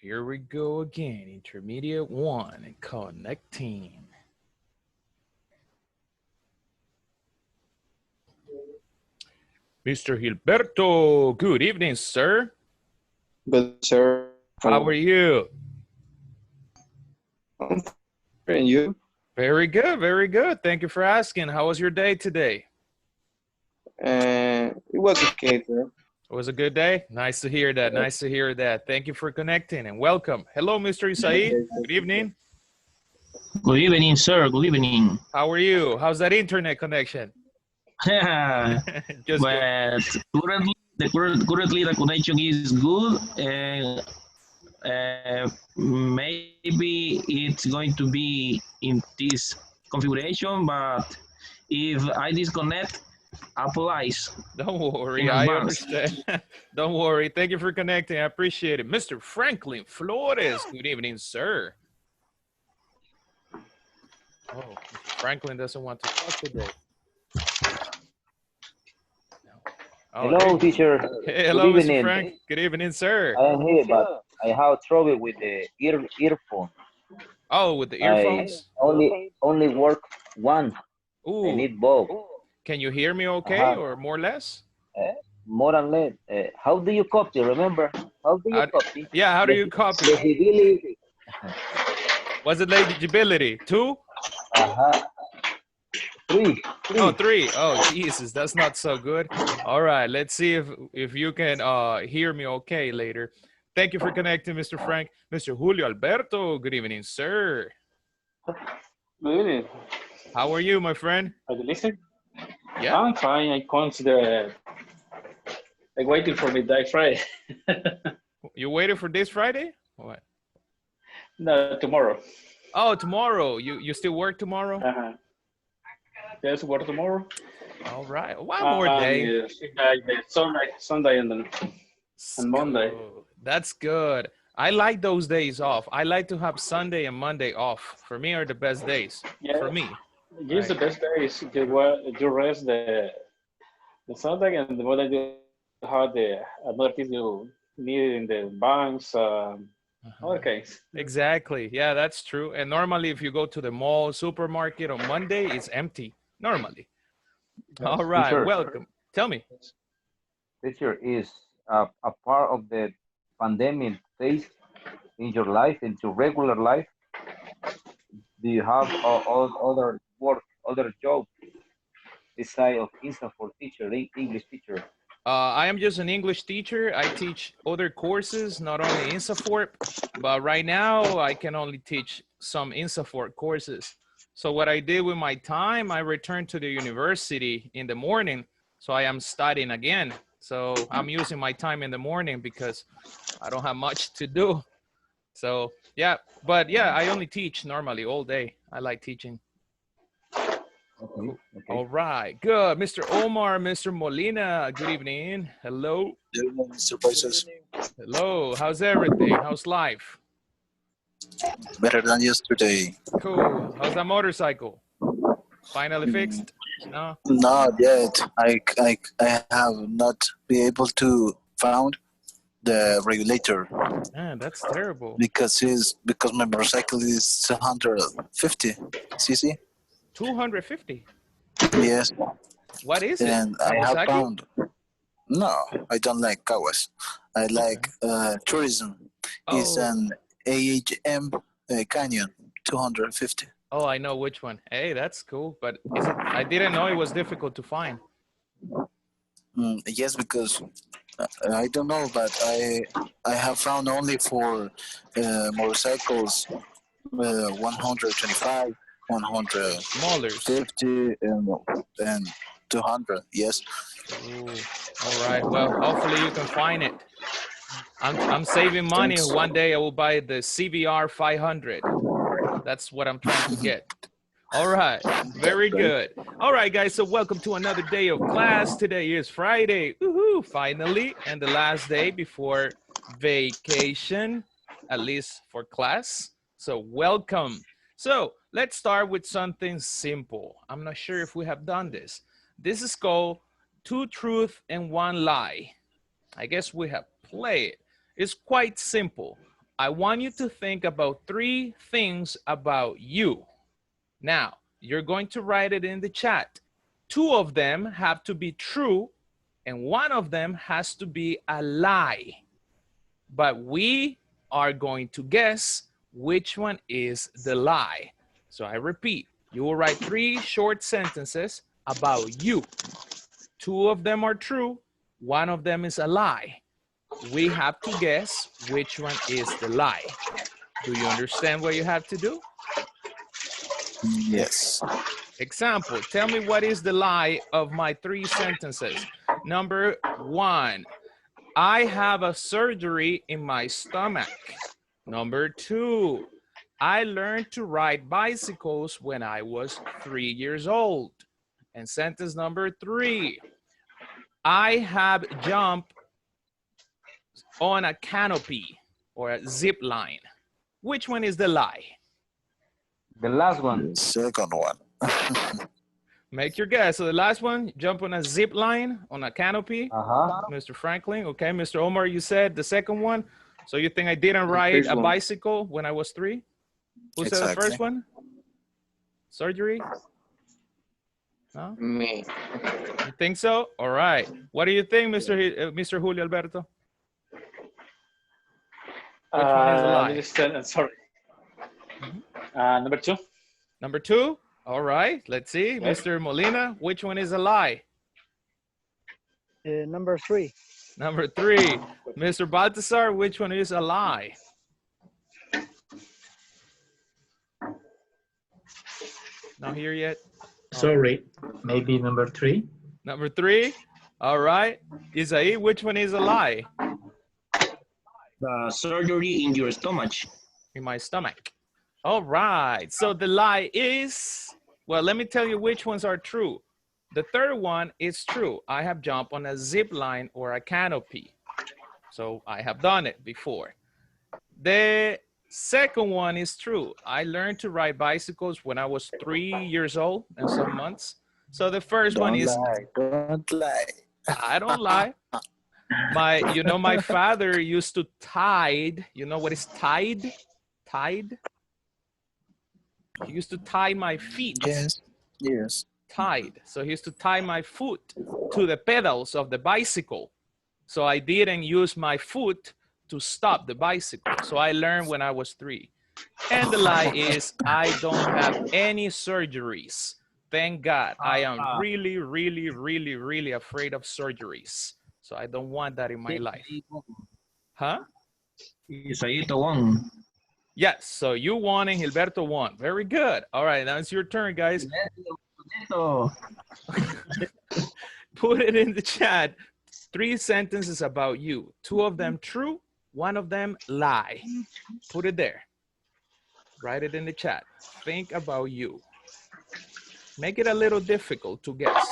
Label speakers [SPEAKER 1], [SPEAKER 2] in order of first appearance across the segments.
[SPEAKER 1] Here we go again. Intermediate 1 and connecting. Mr. Gilberto, good evening, sir.
[SPEAKER 2] Good, sir.
[SPEAKER 1] How are you?
[SPEAKER 2] And you?
[SPEAKER 1] Very good, very good. Thank you for asking. How was your day today?
[SPEAKER 2] It was okay, sir.
[SPEAKER 1] It was a good day? Nice to hear that. Nice to hear that. Thank you for connecting and welcome. Hello, Mr. Isai. Good evening.
[SPEAKER 3] Good evening, sir. Good evening.
[SPEAKER 1] How are you? How's that internet connection? Just
[SPEAKER 3] but currently the connection is good, and maybe it's going to be in this configuration. But if I disconnect, applies.
[SPEAKER 1] Don't worry, I understand. Don't worry. Thank you for connecting. I appreciate it. Mr. Franklin Flores. Good evening, sir. Oh, Mr. Franklin doesn't want to talk today. Oh,
[SPEAKER 4] hello, teacher.
[SPEAKER 1] Hey, hello,
[SPEAKER 4] Good
[SPEAKER 1] Mr.
[SPEAKER 4] evening.
[SPEAKER 1] Frank. Good evening, sir.
[SPEAKER 4] I am here, but I have trouble with the earphone.
[SPEAKER 1] Oh, with the earphones?
[SPEAKER 4] I only work one.
[SPEAKER 1] Ooh.
[SPEAKER 4] I need both.
[SPEAKER 1] Can you hear me okay, or more or less?
[SPEAKER 4] More or less. How do you copy? Remember? How do you copy?
[SPEAKER 1] Yeah, how do you copy?
[SPEAKER 4] Legibility.
[SPEAKER 1] Was it legibility? 2?
[SPEAKER 4] Three.
[SPEAKER 1] Oh, 3. Oh, Jesus, that's not so good. All right, let's see if you can hear me okay later. Thank you for connecting, Mr. Frank. Mr. Julio Alberto, good evening, sir.
[SPEAKER 2] Good evening.
[SPEAKER 1] How are you, my friend?
[SPEAKER 2] Are you listening?
[SPEAKER 1] Yeah.
[SPEAKER 2] I'm fine. I consider I'm waiting for midnight Friday.
[SPEAKER 1] You waited for this Friday? What?
[SPEAKER 2] No, tomorrow.
[SPEAKER 1] Oh, tomorrow. You still work tomorrow?
[SPEAKER 2] Yes, work tomorrow.
[SPEAKER 1] All right. One more day.
[SPEAKER 2] Sunday and Monday.
[SPEAKER 1] That's good. I like those days off. I like to have Sunday and Monday off. For me, are the best days.
[SPEAKER 2] Yeah.
[SPEAKER 1] For me.
[SPEAKER 2] Yes, the best days. You rest the Sunday, and the Monday you have the another things you need in the banks. Okay.
[SPEAKER 1] Exactly. Yeah, that's true. And normally, if you go to the mall, supermarket on Monday, it's empty. Normally. Yes. All right. Teacher, welcome. Tell me.
[SPEAKER 4] Teacher, is a part of the pandemic phase in your life, in your regular life? Do you have other work, other job besides of INSAFORP teacher, English teacher?
[SPEAKER 1] I am just an English teacher. I teach other courses, not only INSAFORP, but right now I can only teach some INSAFORP courses. So what I did with my time, I returned to the university in the morning. So I am studying again. So I'm using my time in the morning because I don't have much to do. So yeah, but yeah, I only teach normally all day. I like teaching. Okay. All right, good. Mr. Omar, Mr. Molina, good evening. Hello.
[SPEAKER 5] Good evening, Mr. Prices.
[SPEAKER 1] Hello, how's everything? How's life?
[SPEAKER 5] Better than yesterday.
[SPEAKER 1] Cool. How's that motorcycle? Finally fixed? No?
[SPEAKER 5] Not yet. I have not been able to found the regulator.
[SPEAKER 1] Man, that's terrible.
[SPEAKER 5] Because my motorcycle is 250 cc.
[SPEAKER 1] 250?
[SPEAKER 5] Yes.
[SPEAKER 1] What is
[SPEAKER 5] and
[SPEAKER 1] it?
[SPEAKER 5] I have found. No, I don't like Kawas. I like tourism.
[SPEAKER 1] Oh.
[SPEAKER 5] It's an AHM Canyon 250.
[SPEAKER 1] Oh, I know which one. Hey, that's cool. But is it? I didn't know it was difficult to find.
[SPEAKER 5] Yes, because I don't know, but I have found only for motorcycles 125, 150, and 200. Yes.
[SPEAKER 1] Ooh. All right. Well, hopefully you can find it. I'm saving money.
[SPEAKER 5] Thanks.
[SPEAKER 1] One day I will buy the CBR 500. That's what I'm trying to get. All right, very good. All right, guys, so welcome to another day of class. Today is Friday, woohoo, finally, and the last day before vacation, at least for class. So welcome. So let's start with something simple. I'm not sure if we have done this. This is called 2 truths and 1 lie. I guess we have played. It's quite simple. I want you to think about 3 things about you. Now, you're going to write it in the chat. 2 of them have to be true and 1 of them has to be a lie. But we are going to guess which one is the lie. So I repeat, you will write 3 short sentences about you. 2 of them are true, 1 of them is a lie. We have to guess which one is the lie. Do you understand what you have to do?
[SPEAKER 5] Yes.
[SPEAKER 1] Example, tell me what is the lie of my 3 sentences. Number 1, I have a surgery in my stomach. Number 2, I learned to ride bicycles when I was 3 years old. And sentence number 3, I have jumped on a canopy or a zip line. Which one is the lie?
[SPEAKER 4] The last one.
[SPEAKER 5] The second one.
[SPEAKER 1] Make your guess. So the last one, jump on a zip line, on a canopy. Mr. Franklin, okay. Mr. Omar, you said the second one. So you think I didn't ride a bicycle when I was 3? Who said the first one? Surgery? No?
[SPEAKER 6] Me.
[SPEAKER 1] You think so? All right. What do you think, Mr. Julio Alberto? Which one is a lie?
[SPEAKER 2] Sorry. Number 2.
[SPEAKER 1] Number 2? All right. Let's see. Yes. Mr. Molina, which one is a lie?
[SPEAKER 7] Number 3.
[SPEAKER 1] Number 3. Mr. Baltasar, which one is a lie? Not here yet?
[SPEAKER 8] Sorry, maybe number 3.
[SPEAKER 1] Number 3? All right. Isai, which one is a lie?
[SPEAKER 3] The surgery in your stomach.
[SPEAKER 1] In my stomach. All right. So the lie is, well, let me tell you which ones are true. The third one is true. I have jumped on a zip line or a canopy. So I have done it before. The second one is true. I learned to ride bicycles when I was 3 years old and some months. So the first one is,
[SPEAKER 5] Don't lie.
[SPEAKER 1] I don't lie. My father used to tide. You know what is tide? Tide? He used to tie my feet.
[SPEAKER 5] Yes. Yes.
[SPEAKER 1] Tied. So he used to tie my foot to the pedals of the bicycle. So I didn't use my foot to stop the bicycle. So I learned when I was 3. And the lie is I don't have any surgeries. Thank God. I am really, really, really, really afraid of surgeries. So I don't want that in my life. Huh?
[SPEAKER 3] Isaito won.
[SPEAKER 1] Yes, so you won and Gilberto won. Very good. All right, now it's your turn, guys. Put it in the chat. 3 sentences about you. 2 of them true, 1 of them lie. Put it there. Write it in the chat. Think about you. Make it a little difficult to guess.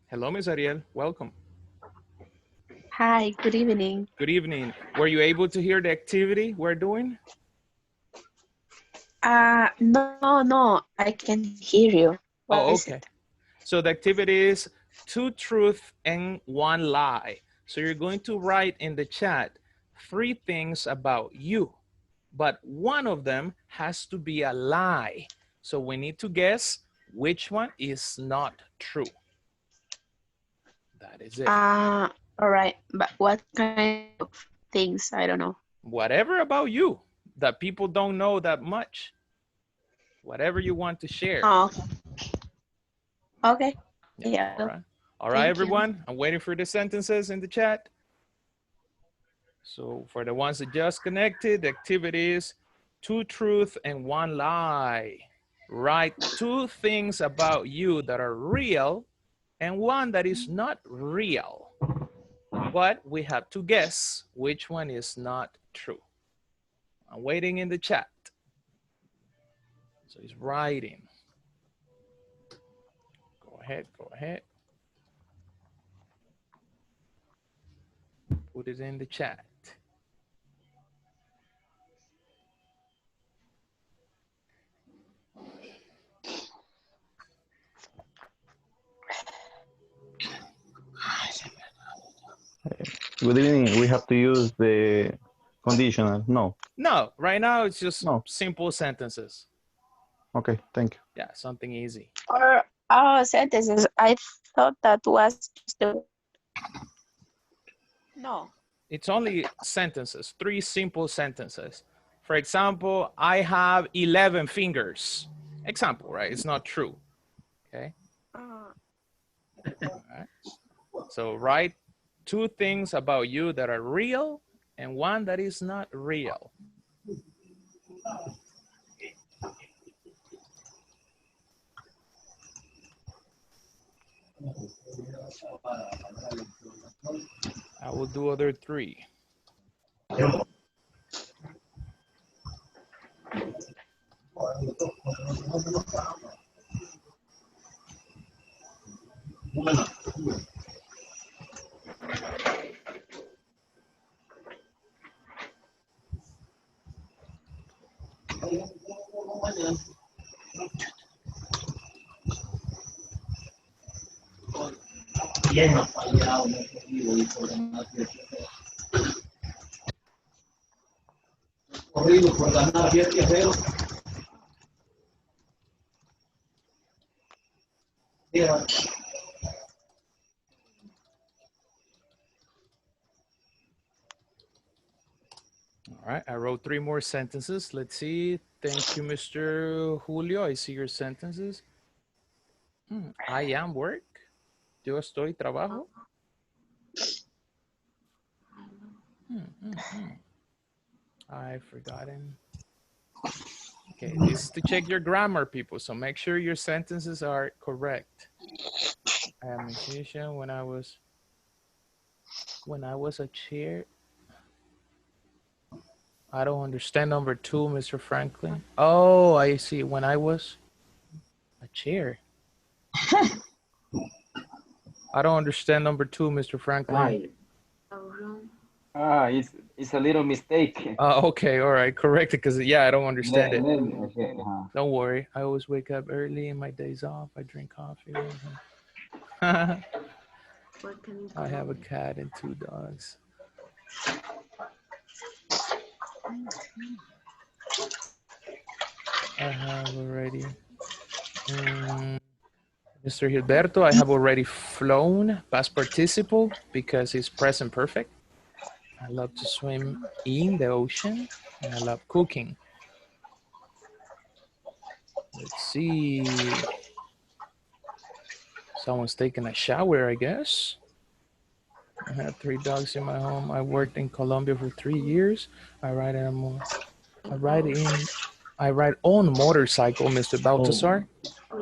[SPEAKER 1] Hello, Ms. Ariel. Welcome.
[SPEAKER 9] Hi, good evening.
[SPEAKER 1] Good evening. Were you able to hear the activity we're doing?
[SPEAKER 9] No, I can hear you.
[SPEAKER 1] Oh, okay. So the activity is 2 truths and 1 lie. So you're going to write in the chat 3 things about you, but 1 of them has to be a lie. So we need to guess which one is not true. That is it.
[SPEAKER 9] All right, but what kind of things? I don't know.
[SPEAKER 1] Whatever about you that people don't know that much. Whatever you want to share.
[SPEAKER 9] Oh, okay.
[SPEAKER 1] Yeah. All right, everyone. I'm waiting for the sentences in the chat. So for the ones that just connected, the activity is 2 truths and 1 lie. Write 2 things about you that are real and 1 that is not real. But we have to guess which one is not true. I'm waiting in the chat. So he's writing. Go ahead, go ahead. Put it in the chat.
[SPEAKER 6] Good evening. We have to use the conditional. No.
[SPEAKER 1] No, right now it's just
[SPEAKER 6] No.
[SPEAKER 1] simple sentences.
[SPEAKER 6] Okay, thank you.
[SPEAKER 1] Yeah, something easy.
[SPEAKER 9] Or sentences. I thought that was just the. No.
[SPEAKER 1] It's only sentences, 3 simple sentences. For example, I have 11 fingers. Example, right? It's not true. Okay. All right. So write 2 things about you that are real and 1 that is not real. I will do other 3. All right, I wrote 3 more sentences. Let's see. Thank you, Mr. Julio. I see your sentences. I am work. Yo estoy trabajo. I've forgotten. Okay, this is to check your grammar, people. So make sure your sentences are correct. I am a musician when I was a chair. I don't understand number 2, Mr. Franklin. Oh, I see. When I was a chair. I don't understand number 2, Mr. Franklin.
[SPEAKER 4] It's a little mistake.
[SPEAKER 1] Okay, all right, correct it, because yeah, I don't understand it.
[SPEAKER 4] Okay,
[SPEAKER 1] Don't worry. I always wake up early in my days off. I drink coffee. I have a cat and 2 dogs. I have already. Mr. Gilberto, I have already flown past participle because it's present perfect. I love to swim in the ocean and I love cooking. Let's see. Someone's taking a shower, I guess. I have 3 dogs in my home. I worked in Colombia for 3 years. I ride on motorcycle, Mr. Baltasar.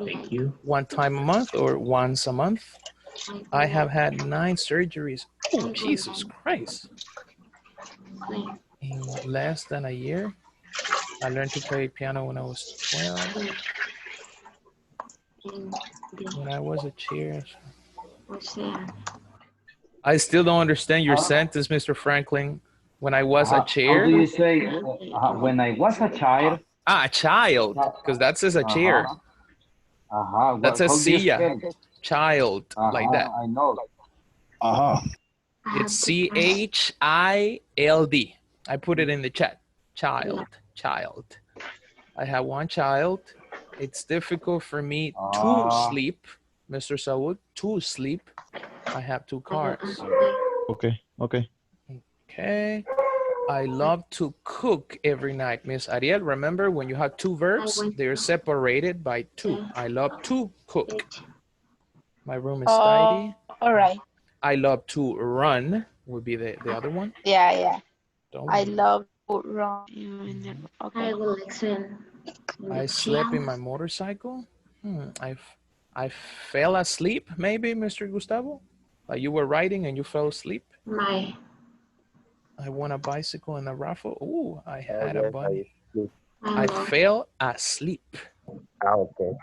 [SPEAKER 8] Thank you.
[SPEAKER 1] 1 time a month or once a month. I have had 9 surgeries. Oh, Jesus Christ. In less than a year. I learned to play piano when I was 12. When I was a chair. I still don't understand your sentence, Mr. Franklin. When I was a chair.
[SPEAKER 4] How do you say when I was a child?
[SPEAKER 1] A child, because that says a chair. That says silla. Child, like that.
[SPEAKER 4] I know.
[SPEAKER 1] It's CHILD. I put it in the chat. Child. I have 1 child. It's difficult for me to sleep, Mr. Saud, to sleep. I have 2 cars.
[SPEAKER 6] Okay.
[SPEAKER 1] I love to cook every night. Miss Ariel, remember when you have 2 verbs, they're separated by 2. I love to cook. My room is tidy.
[SPEAKER 9] All right.
[SPEAKER 1] I love to run would be the other one.
[SPEAKER 9] Yeah.
[SPEAKER 1] Don't
[SPEAKER 9] I
[SPEAKER 1] worry.
[SPEAKER 9] love to run. Okay.
[SPEAKER 7] I will listen.
[SPEAKER 1] I slept in my motorcycle. I fell asleep, maybe, Mr. Gustavo? Like you were riding and you fell asleep? I won a bicycle in a raffle. Ooh, I had a bunny. I fell asleep.
[SPEAKER 10] Okay.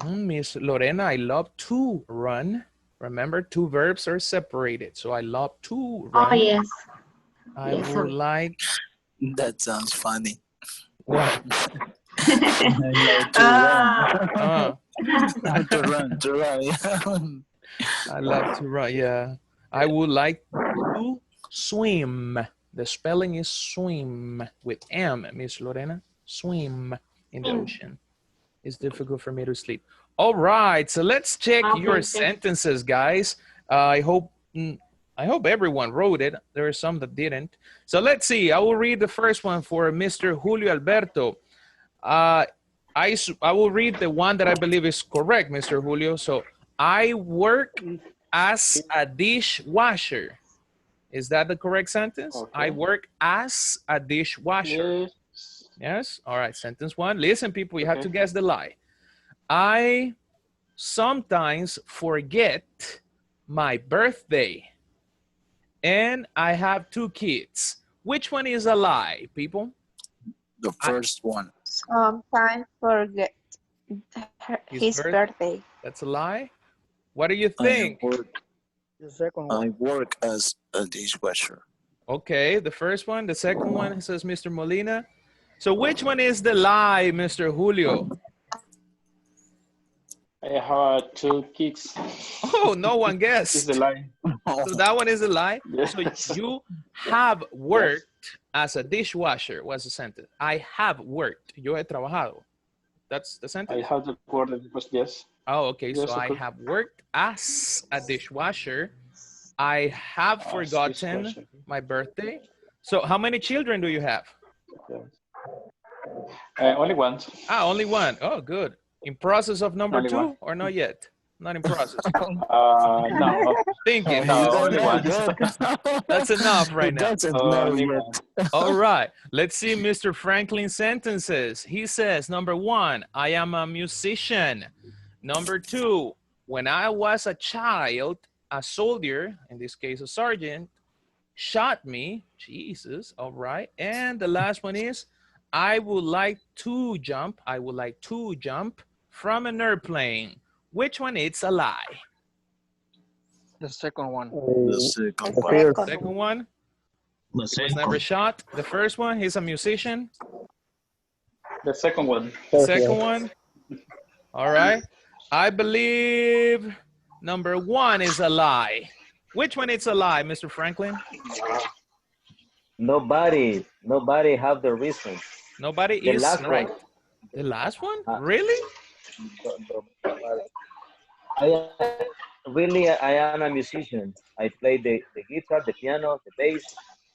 [SPEAKER 1] Miss Lorena, I love to run. Remember, 2 verbs are separated. So I love to run.
[SPEAKER 7] Oh, yes.
[SPEAKER 1] I would like.
[SPEAKER 5] That sounds funny.
[SPEAKER 1] What?
[SPEAKER 5] To run.
[SPEAKER 1] I love to run, yeah. I would like to swim. The spelling is swim with M, Miss Lorena. Swim in the ocean. It's difficult for me to sleep. All right, so let's check your sentences, guys. I hope everyone wrote it. There are some that didn't. So let's see. I will read the first one for Mr. Julio Alberto. I will read the one that I believe is correct, Mr. Julio. So I work as a dishwasher. Is that the correct sentence?
[SPEAKER 2] Okay.
[SPEAKER 1] I work as a dishwasher.
[SPEAKER 2] Yes.
[SPEAKER 1] Yes? All right, sentence one. Listen, people, you have to guess the lie. I sometimes forget my birthday. And I have 2 kids. Which one is a lie, people?
[SPEAKER 5] The first one.
[SPEAKER 9] Sometimes forget his birthday.
[SPEAKER 1] That's a lie? What do you think?
[SPEAKER 7] The second one.
[SPEAKER 5] I work as a dishwasher.
[SPEAKER 1] Okay, the first one. The second one says Mr. Molina. So which one is the lie, Mr. Julio?
[SPEAKER 2] I have 2 kids.
[SPEAKER 1] Oh, no one guessed.
[SPEAKER 2] It's the line.
[SPEAKER 1] So that one is a lie.
[SPEAKER 2] Yes.
[SPEAKER 1] So you have worked as a dishwasher. What's the sentence? I have worked. Yo he trabajado. That's the
[SPEAKER 2] I
[SPEAKER 1] sentence?
[SPEAKER 2] have the word because yes.
[SPEAKER 1] Oh, okay.
[SPEAKER 2] Yes,
[SPEAKER 1] So I
[SPEAKER 2] okay.
[SPEAKER 1] have worked as a dishwasher. I have forgotten
[SPEAKER 2] dishwasher.
[SPEAKER 1] my birthday. So how many children do you have?
[SPEAKER 2] Only one.
[SPEAKER 1] Ah, only one. Oh, good. In process of number
[SPEAKER 2] Only
[SPEAKER 1] 2
[SPEAKER 2] one.
[SPEAKER 1] or not yet? Not in process.
[SPEAKER 2] No.
[SPEAKER 1] Thinking.
[SPEAKER 2] No, only one.
[SPEAKER 1] That's enough right now.
[SPEAKER 2] Only one.
[SPEAKER 1] All right. Let's see Mr. Franklin's sentences. He says, number 1, I am a musician. Number 2, when I was a child, a soldier, in this case a sergeant, shot me. Jesus. All right. And the last one is, I would like to jump from an airplane. Which one is a lie?
[SPEAKER 7] The second one.
[SPEAKER 5] The second one.
[SPEAKER 1] Second one?
[SPEAKER 3] The
[SPEAKER 1] Was never
[SPEAKER 3] second.
[SPEAKER 1] shot. The first one, he's a musician.
[SPEAKER 2] The second one.
[SPEAKER 1] Second one. All right. I believe number 1 is a lie. Which one is a lie, Mr. Franklin?
[SPEAKER 4] Nobody have the reason.
[SPEAKER 1] Nobody
[SPEAKER 4] The
[SPEAKER 1] is
[SPEAKER 4] last
[SPEAKER 1] right.
[SPEAKER 4] one.
[SPEAKER 1] The last one? Really?
[SPEAKER 4] I am a musician. I play the guitar, the piano, the bass.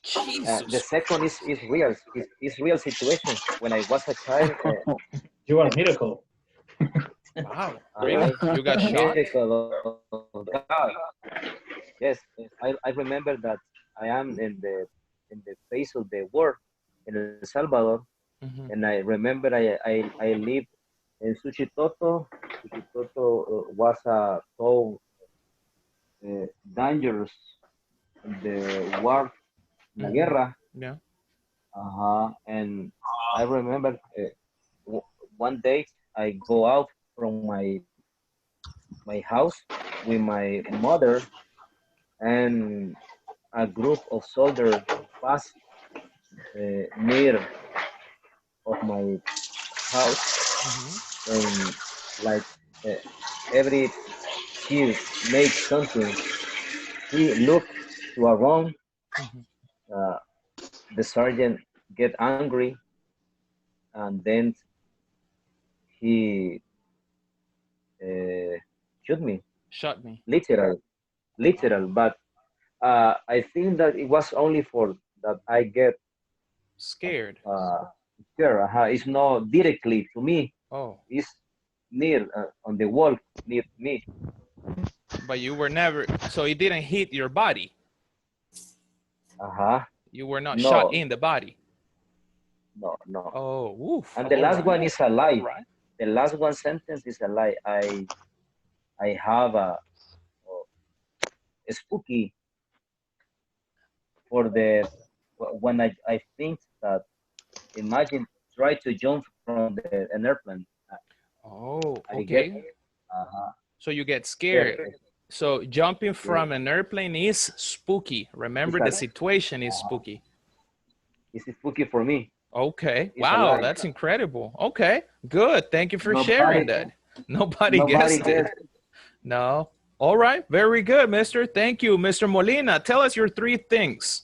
[SPEAKER 1] Jesus.
[SPEAKER 4] The second is real. Is real situation. When I was a child,
[SPEAKER 8] You are a miracle.
[SPEAKER 1] Wow. Really? You got shot?
[SPEAKER 4] miracle of God. Yes, I remember that I am in the face of the war in El Salvador, and I remember I lived in Suchitoto. Suchitoto was so dangerous in the war, la guerra.
[SPEAKER 1] Yeah.
[SPEAKER 4] And I remember one day I go out from my house with my mother, and a group of soldiers passed near of my house, and like every kid makes something, he looked to around. The sergeant get angry, and then he
[SPEAKER 1] Shot me.
[SPEAKER 4] literal, but I think that it was only for that I get
[SPEAKER 1] Scared.
[SPEAKER 4] scared. It's not directly to me.
[SPEAKER 1] Oh.
[SPEAKER 4] It's near on the wall near me.
[SPEAKER 1] But you were never, so it didn't hit your body. You were not shot in the body.
[SPEAKER 4] No.
[SPEAKER 1] Oh, woof.
[SPEAKER 4] And the last one is a lie. The last one sentence is a lie. I have a spooky for the when I think that imagine try to jump from an airplane.
[SPEAKER 1] Oh, okay. So you get scared. So jumping from an airplane is spooky. Remember, the situation is spooky.
[SPEAKER 4] It's spooky for me.
[SPEAKER 1] Okay.
[SPEAKER 4] It's
[SPEAKER 1] Wow, that's incredible. Okay, good. Thank you for sharing that. Nobody guessed it. No. All right, very good, mister. Thank you. Mr. Molina, tell us your 3 things.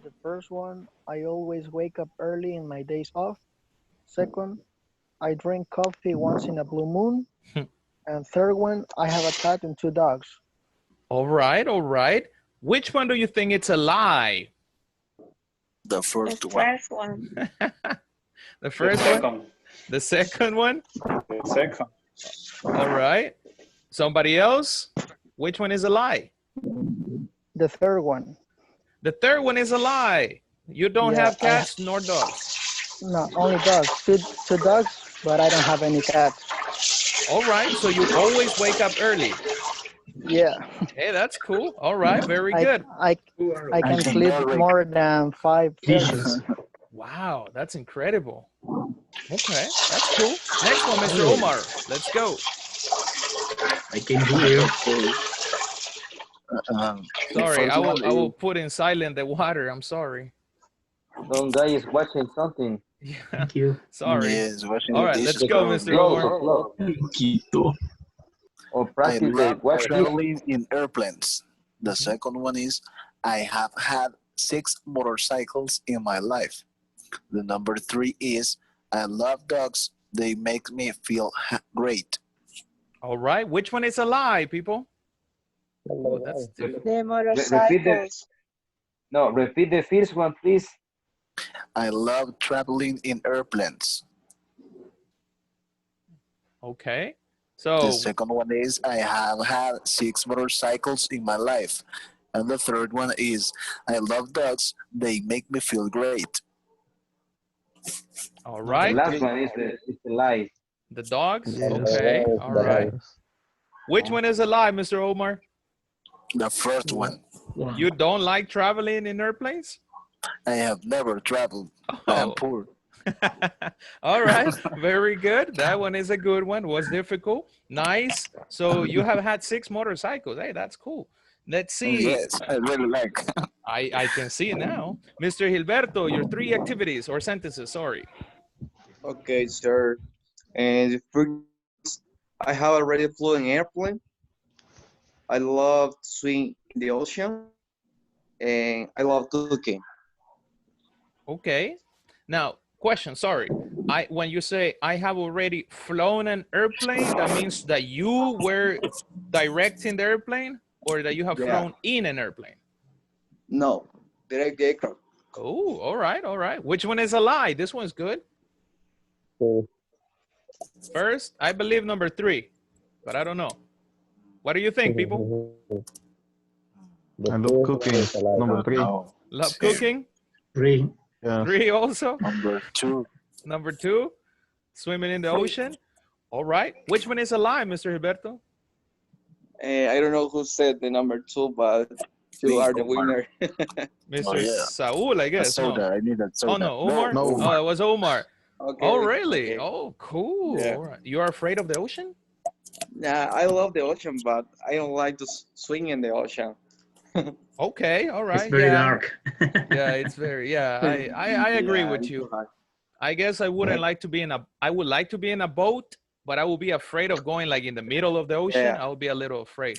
[SPEAKER 7] The first one, I always wake up early in my days off. Second, I drink coffee once in a blue moon. And third one, I have a cat and 2 dogs.
[SPEAKER 1] All right, all right. Which one do you think it's a lie?
[SPEAKER 5] The
[SPEAKER 9] The
[SPEAKER 5] first one.
[SPEAKER 9] first one.
[SPEAKER 1] The first one? The second one?
[SPEAKER 2] The second.
[SPEAKER 1] All right. Somebody else? Which one is a lie?
[SPEAKER 7] The third one.
[SPEAKER 1] The third one is a lie. You don't
[SPEAKER 7] Yeah,
[SPEAKER 1] have cats nor dogs.
[SPEAKER 7] No, only dogs. Two dogs, but I don't have any cats.
[SPEAKER 1] All right, so you always wake up early.
[SPEAKER 7] Yeah.
[SPEAKER 1] Hey, that's cool. All right, very good.
[SPEAKER 7] I can sleep more than 5
[SPEAKER 8] Dishes.
[SPEAKER 1] Wow, that's incredible. Okay, that's cool. Next one, Mr. Omar. Let's go.
[SPEAKER 8] I can hear.
[SPEAKER 1] Sorry, I
[SPEAKER 5] first one
[SPEAKER 1] will put in silent the water. I'm sorry.
[SPEAKER 4] Some guy is watching something.
[SPEAKER 1] Yeah,
[SPEAKER 8] Thank you.
[SPEAKER 1] sorry.
[SPEAKER 5] Yes, washing
[SPEAKER 1] All
[SPEAKER 5] the
[SPEAKER 1] right, let's
[SPEAKER 5] dishes.
[SPEAKER 1] go, Mr.
[SPEAKER 4] Blow,
[SPEAKER 1] Omar.
[SPEAKER 4] blow.
[SPEAKER 3] Quito.
[SPEAKER 4] Or
[SPEAKER 5] I
[SPEAKER 4] practice the
[SPEAKER 5] love
[SPEAKER 4] watch.
[SPEAKER 5] traveling in airplanes. The second one is I have had 6 motorcycles in my life. The number 3 is I love dogs. They make me feel great.
[SPEAKER 1] All right, which one is a lie, people? Oh, that's difficult.
[SPEAKER 9] The
[SPEAKER 4] Repeat the first one, please.
[SPEAKER 5] I love traveling in airplanes.
[SPEAKER 1] Okay,
[SPEAKER 5] The
[SPEAKER 1] so
[SPEAKER 5] second one is I have had 6 motorcycles in my life. And the third one is I love dogs. They make me feel great.
[SPEAKER 1] all
[SPEAKER 4] The
[SPEAKER 1] right,
[SPEAKER 4] last one is the lie.
[SPEAKER 1] the dogs.
[SPEAKER 6] Yes.
[SPEAKER 1] Okay, all right. Which one is a lie, Mr. Omar?
[SPEAKER 5] The first one.
[SPEAKER 1] You don't like traveling in airplanes?
[SPEAKER 5] I have never traveled. I am
[SPEAKER 1] Oh.
[SPEAKER 5] poor.
[SPEAKER 1] All right, very good. That one is a good one. Was difficult. Nice. So you have had 6 motorcycles. Hey, that's cool. Let's see.
[SPEAKER 5] Yes, I really like.
[SPEAKER 1] I can see it now. Mr. Gilberto, your 3 activities or sentences, sorry.
[SPEAKER 10] Okay, sir. And first, I have already flew an airplane. I love to swim in the ocean, and I love cooking.
[SPEAKER 1] Okay. Now, question, sorry. When you say I have already flown an airplane, that means that you were directing the airplane or that you have flown in an airplane?
[SPEAKER 10] No, direct the aircraft.
[SPEAKER 1] Oh, all right, all right. Which one is a lie? This one's good. First, I believe number 3, but I don't know. What do you think, people?
[SPEAKER 6] I love cooking. Number 3.
[SPEAKER 1] Love cooking?
[SPEAKER 8] 3.
[SPEAKER 6] Yeah.
[SPEAKER 1] 3 also?
[SPEAKER 5] Number 2.
[SPEAKER 1] Number 2, swimming in the ocean. All right. Which one is a lie, Mr. Gilberto?
[SPEAKER 10] I don't know who said the number 2, but you are the winner.
[SPEAKER 1] Mr.
[SPEAKER 5] yeah.
[SPEAKER 1] Saul, I guess.
[SPEAKER 5] Soda.
[SPEAKER 1] No.
[SPEAKER 5] I need that soda.
[SPEAKER 1] Oh, no, Omar?
[SPEAKER 6] No.
[SPEAKER 1] Oh, it was Omar.
[SPEAKER 10] Okay.
[SPEAKER 1] Oh, really?
[SPEAKER 10] Okay.
[SPEAKER 1] Oh, cool.
[SPEAKER 10] Yeah.
[SPEAKER 1] All right. You are afraid of the ocean?
[SPEAKER 10] Yeah, I love the ocean, but I don't like to swim in the ocean.
[SPEAKER 1] Okay, all right.
[SPEAKER 8] It's very dark.
[SPEAKER 1] Yeah, it's very, I agree with you. I guess I wouldn't like to be I would like to be in a boat, but I will be afraid of going like in the middle of the ocean.
[SPEAKER 10] Yeah.
[SPEAKER 1] I will be a little afraid.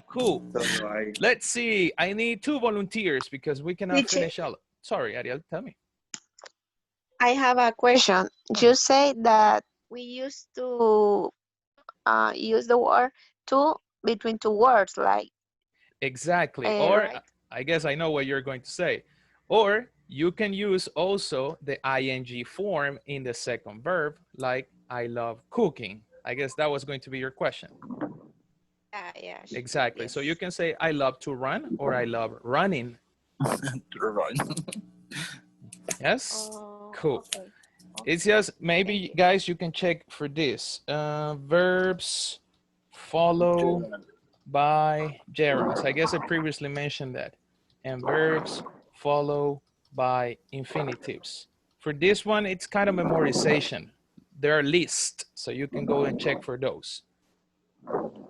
[SPEAKER 1] Cool.
[SPEAKER 10] So
[SPEAKER 1] Let's see. I need 2 volunteers because we cannot
[SPEAKER 9] Teacher.
[SPEAKER 1] finish all. Sorry, Ariel, tell me.
[SPEAKER 9] I have a question. You say that we used to use the word to between 2 words, like
[SPEAKER 1] Exactly. Or
[SPEAKER 9] right?
[SPEAKER 1] I guess I know what you're going to say. Or you can use also the ing form in the second verb, like I love cooking. I guess that was going to be your question.
[SPEAKER 9] Yeah.
[SPEAKER 1] Exactly.
[SPEAKER 9] Yes.
[SPEAKER 1] So you can say I love to run or I love running. Yes? Cool.
[SPEAKER 9] Okay.
[SPEAKER 1] It's just maybe guys you can check for this. Verbs follow by gerunds. I guess I previously mentioned that. And verbs follow by infinitives. For this one, it's kind of memorization. There are lists, so you can go and check for those.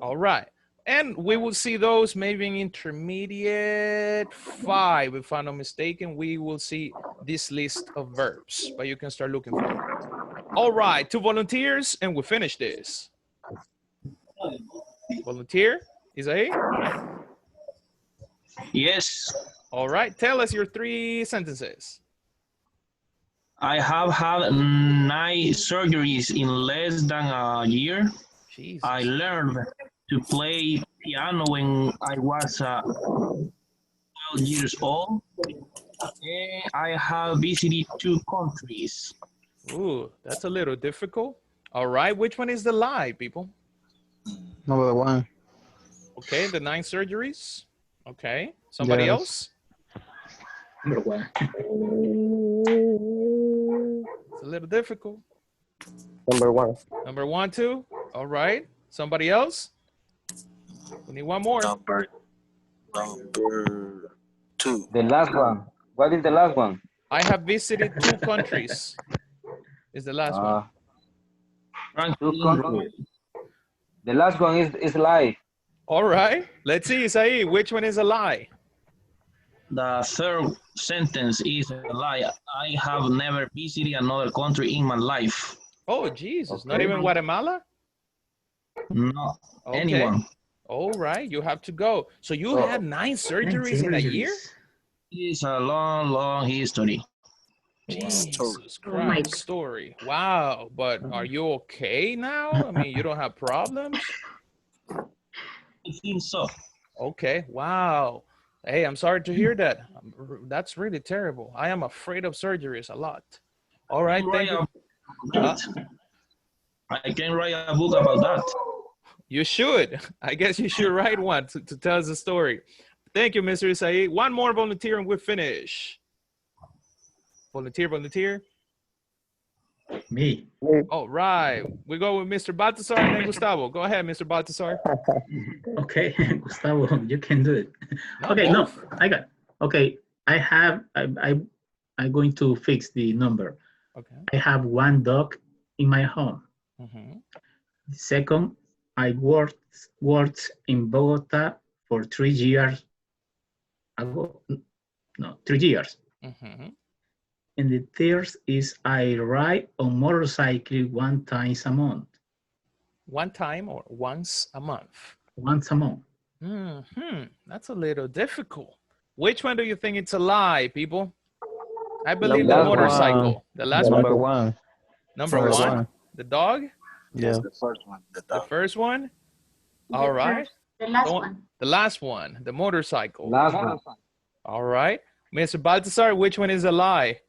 [SPEAKER 1] All right. And we will see those maybe in intermediate 5, if I'm not mistaken. We will see this list of verbs, but you can start looking for them. All right, 2 volunteers, and we finish this. Volunteer? Isaí?
[SPEAKER 3] Yes,
[SPEAKER 1] All right, tell us your 3 sentences.
[SPEAKER 3] I have had 9 surgeries in less than a year.
[SPEAKER 1] Jesus.
[SPEAKER 3] I learned to play piano when I was 12 years old. And I have visited 2 countries.
[SPEAKER 1] Ooh, that's a little difficult. All right, which one is the lie, people?
[SPEAKER 6] Number 1.
[SPEAKER 1] Okay, the 9 surgeries. Okay, somebody
[SPEAKER 6] Yes.
[SPEAKER 1] else?
[SPEAKER 8] Number 1.
[SPEAKER 1] It's a little difficult.
[SPEAKER 11] Number 1.
[SPEAKER 1] Number 1 too. All right, somebody else? We need one more.
[SPEAKER 5] Number 2.
[SPEAKER 4] The last one. What is the last one?
[SPEAKER 1] I have visited 2 countries. Is the last one.
[SPEAKER 4] 2 countries. The last one is live.
[SPEAKER 1] All right, let's see, Isaí, which one is a lie?
[SPEAKER 3] The third sentence is a lie. I have never visited another country in my life.
[SPEAKER 1] Oh, Jesus,
[SPEAKER 4] Okay.
[SPEAKER 1] not even Guatemala?
[SPEAKER 3] No,
[SPEAKER 1] Okay.
[SPEAKER 3] anyone.
[SPEAKER 1] All right, you have to go. So you had 9 surgeries in a year?
[SPEAKER 3] It's a long, long history.
[SPEAKER 1] Jesus
[SPEAKER 8] Oh my
[SPEAKER 1] Christ, story. Wow, but are you okay now? I mean, you don't have problems?
[SPEAKER 3] I think so.
[SPEAKER 1] Okay, wow. Hey, I'm sorry to hear that. That's really terrible. I am afraid of surgeries a lot. All right, thank you.
[SPEAKER 3] I can write a book about that.
[SPEAKER 1] You should. I guess you should write one to tell us the story. Thank you, Mr. Isaí. One more volunteer and we'll finish. Volunteer, volunteer.
[SPEAKER 8] Me.
[SPEAKER 1] All right. We go with Mr. Baltasar and then Gustavo. Go ahead, Mr. Baltasar.
[SPEAKER 8] Okay, Gustavo, you can do it.
[SPEAKER 1] No,
[SPEAKER 8] Okay,
[SPEAKER 1] both.
[SPEAKER 8] no, I got. Okay, I'm going to fix the number.
[SPEAKER 1] Okay.
[SPEAKER 8] I have 1 dog in my home.
[SPEAKER 1] Mhm.
[SPEAKER 8] Second, I worked in Bogota for 3 years ago. No, 3 years.
[SPEAKER 1] Mhm.
[SPEAKER 8] And the third is I ride on motorcycle 1 time a month.
[SPEAKER 1] One time or once a month?
[SPEAKER 8] Once a month.
[SPEAKER 1] That's a little difficult. Which one do you think it's a lie, people? I believe
[SPEAKER 6] Number
[SPEAKER 1] the motorcycle.
[SPEAKER 6] one.
[SPEAKER 1] The last
[SPEAKER 6] Number
[SPEAKER 1] one?
[SPEAKER 6] 1.
[SPEAKER 1] Number
[SPEAKER 6] Number
[SPEAKER 1] 1?
[SPEAKER 6] one.
[SPEAKER 1] The dog?
[SPEAKER 6] Yeah.
[SPEAKER 5] The first one.
[SPEAKER 1] The first one? All right.
[SPEAKER 12] The last
[SPEAKER 1] Don't-
[SPEAKER 12] one.
[SPEAKER 1] The last one, the motorcycle.
[SPEAKER 4] Last one.
[SPEAKER 1] All right. Mr. Baltasar, which one is a lie?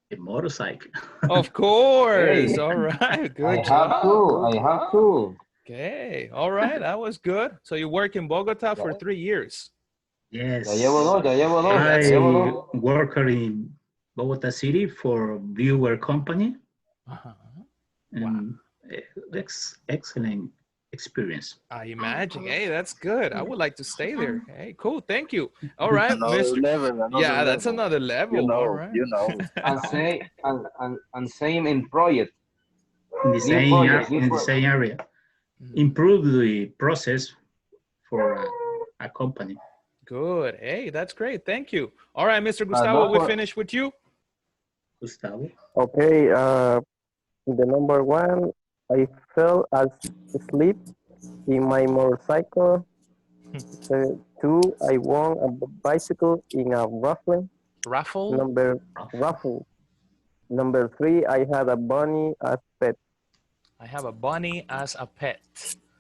[SPEAKER 8] The motorcycle.
[SPEAKER 1] Of course.
[SPEAKER 4] Hey.
[SPEAKER 1] All right.
[SPEAKER 4] I
[SPEAKER 1] Good
[SPEAKER 4] have
[SPEAKER 1] job.
[SPEAKER 4] to. I have to.
[SPEAKER 1] Okay. All right. That was good. So you work in Bogota for 3 years.
[SPEAKER 8] Yes.
[SPEAKER 4] Ya llevo 2, ya llevo 2, ya llevo 2.
[SPEAKER 8] I work in Bogota City for viewer company.
[SPEAKER 1] Uh-huh.
[SPEAKER 8] And excellent experience.
[SPEAKER 1] I imagine. Hey, that's good. I would like to stay there. Hey, cool. Thank you. All right,
[SPEAKER 5] Another
[SPEAKER 1] Mr.
[SPEAKER 5] level,
[SPEAKER 1] Yeah, that's another level.
[SPEAKER 5] You know,
[SPEAKER 1] All right.
[SPEAKER 5] you know.
[SPEAKER 4] And same in project.
[SPEAKER 8] In the same,
[SPEAKER 4] project, new
[SPEAKER 8] in the
[SPEAKER 4] project.
[SPEAKER 8] same area. Improve the process for a company.
[SPEAKER 1] Good. Hey, that's great. Thank you. All right, Mr. Gustavo, we finished with you.
[SPEAKER 8] Gustavo.
[SPEAKER 11] Okay, the number 1, I fell asleep in my motorcycle. 2, I won a bicycle in a raffle.
[SPEAKER 1] Raffle?
[SPEAKER 11] Number 3, I had a bunny as pet.
[SPEAKER 1] I have a bunny as a pet.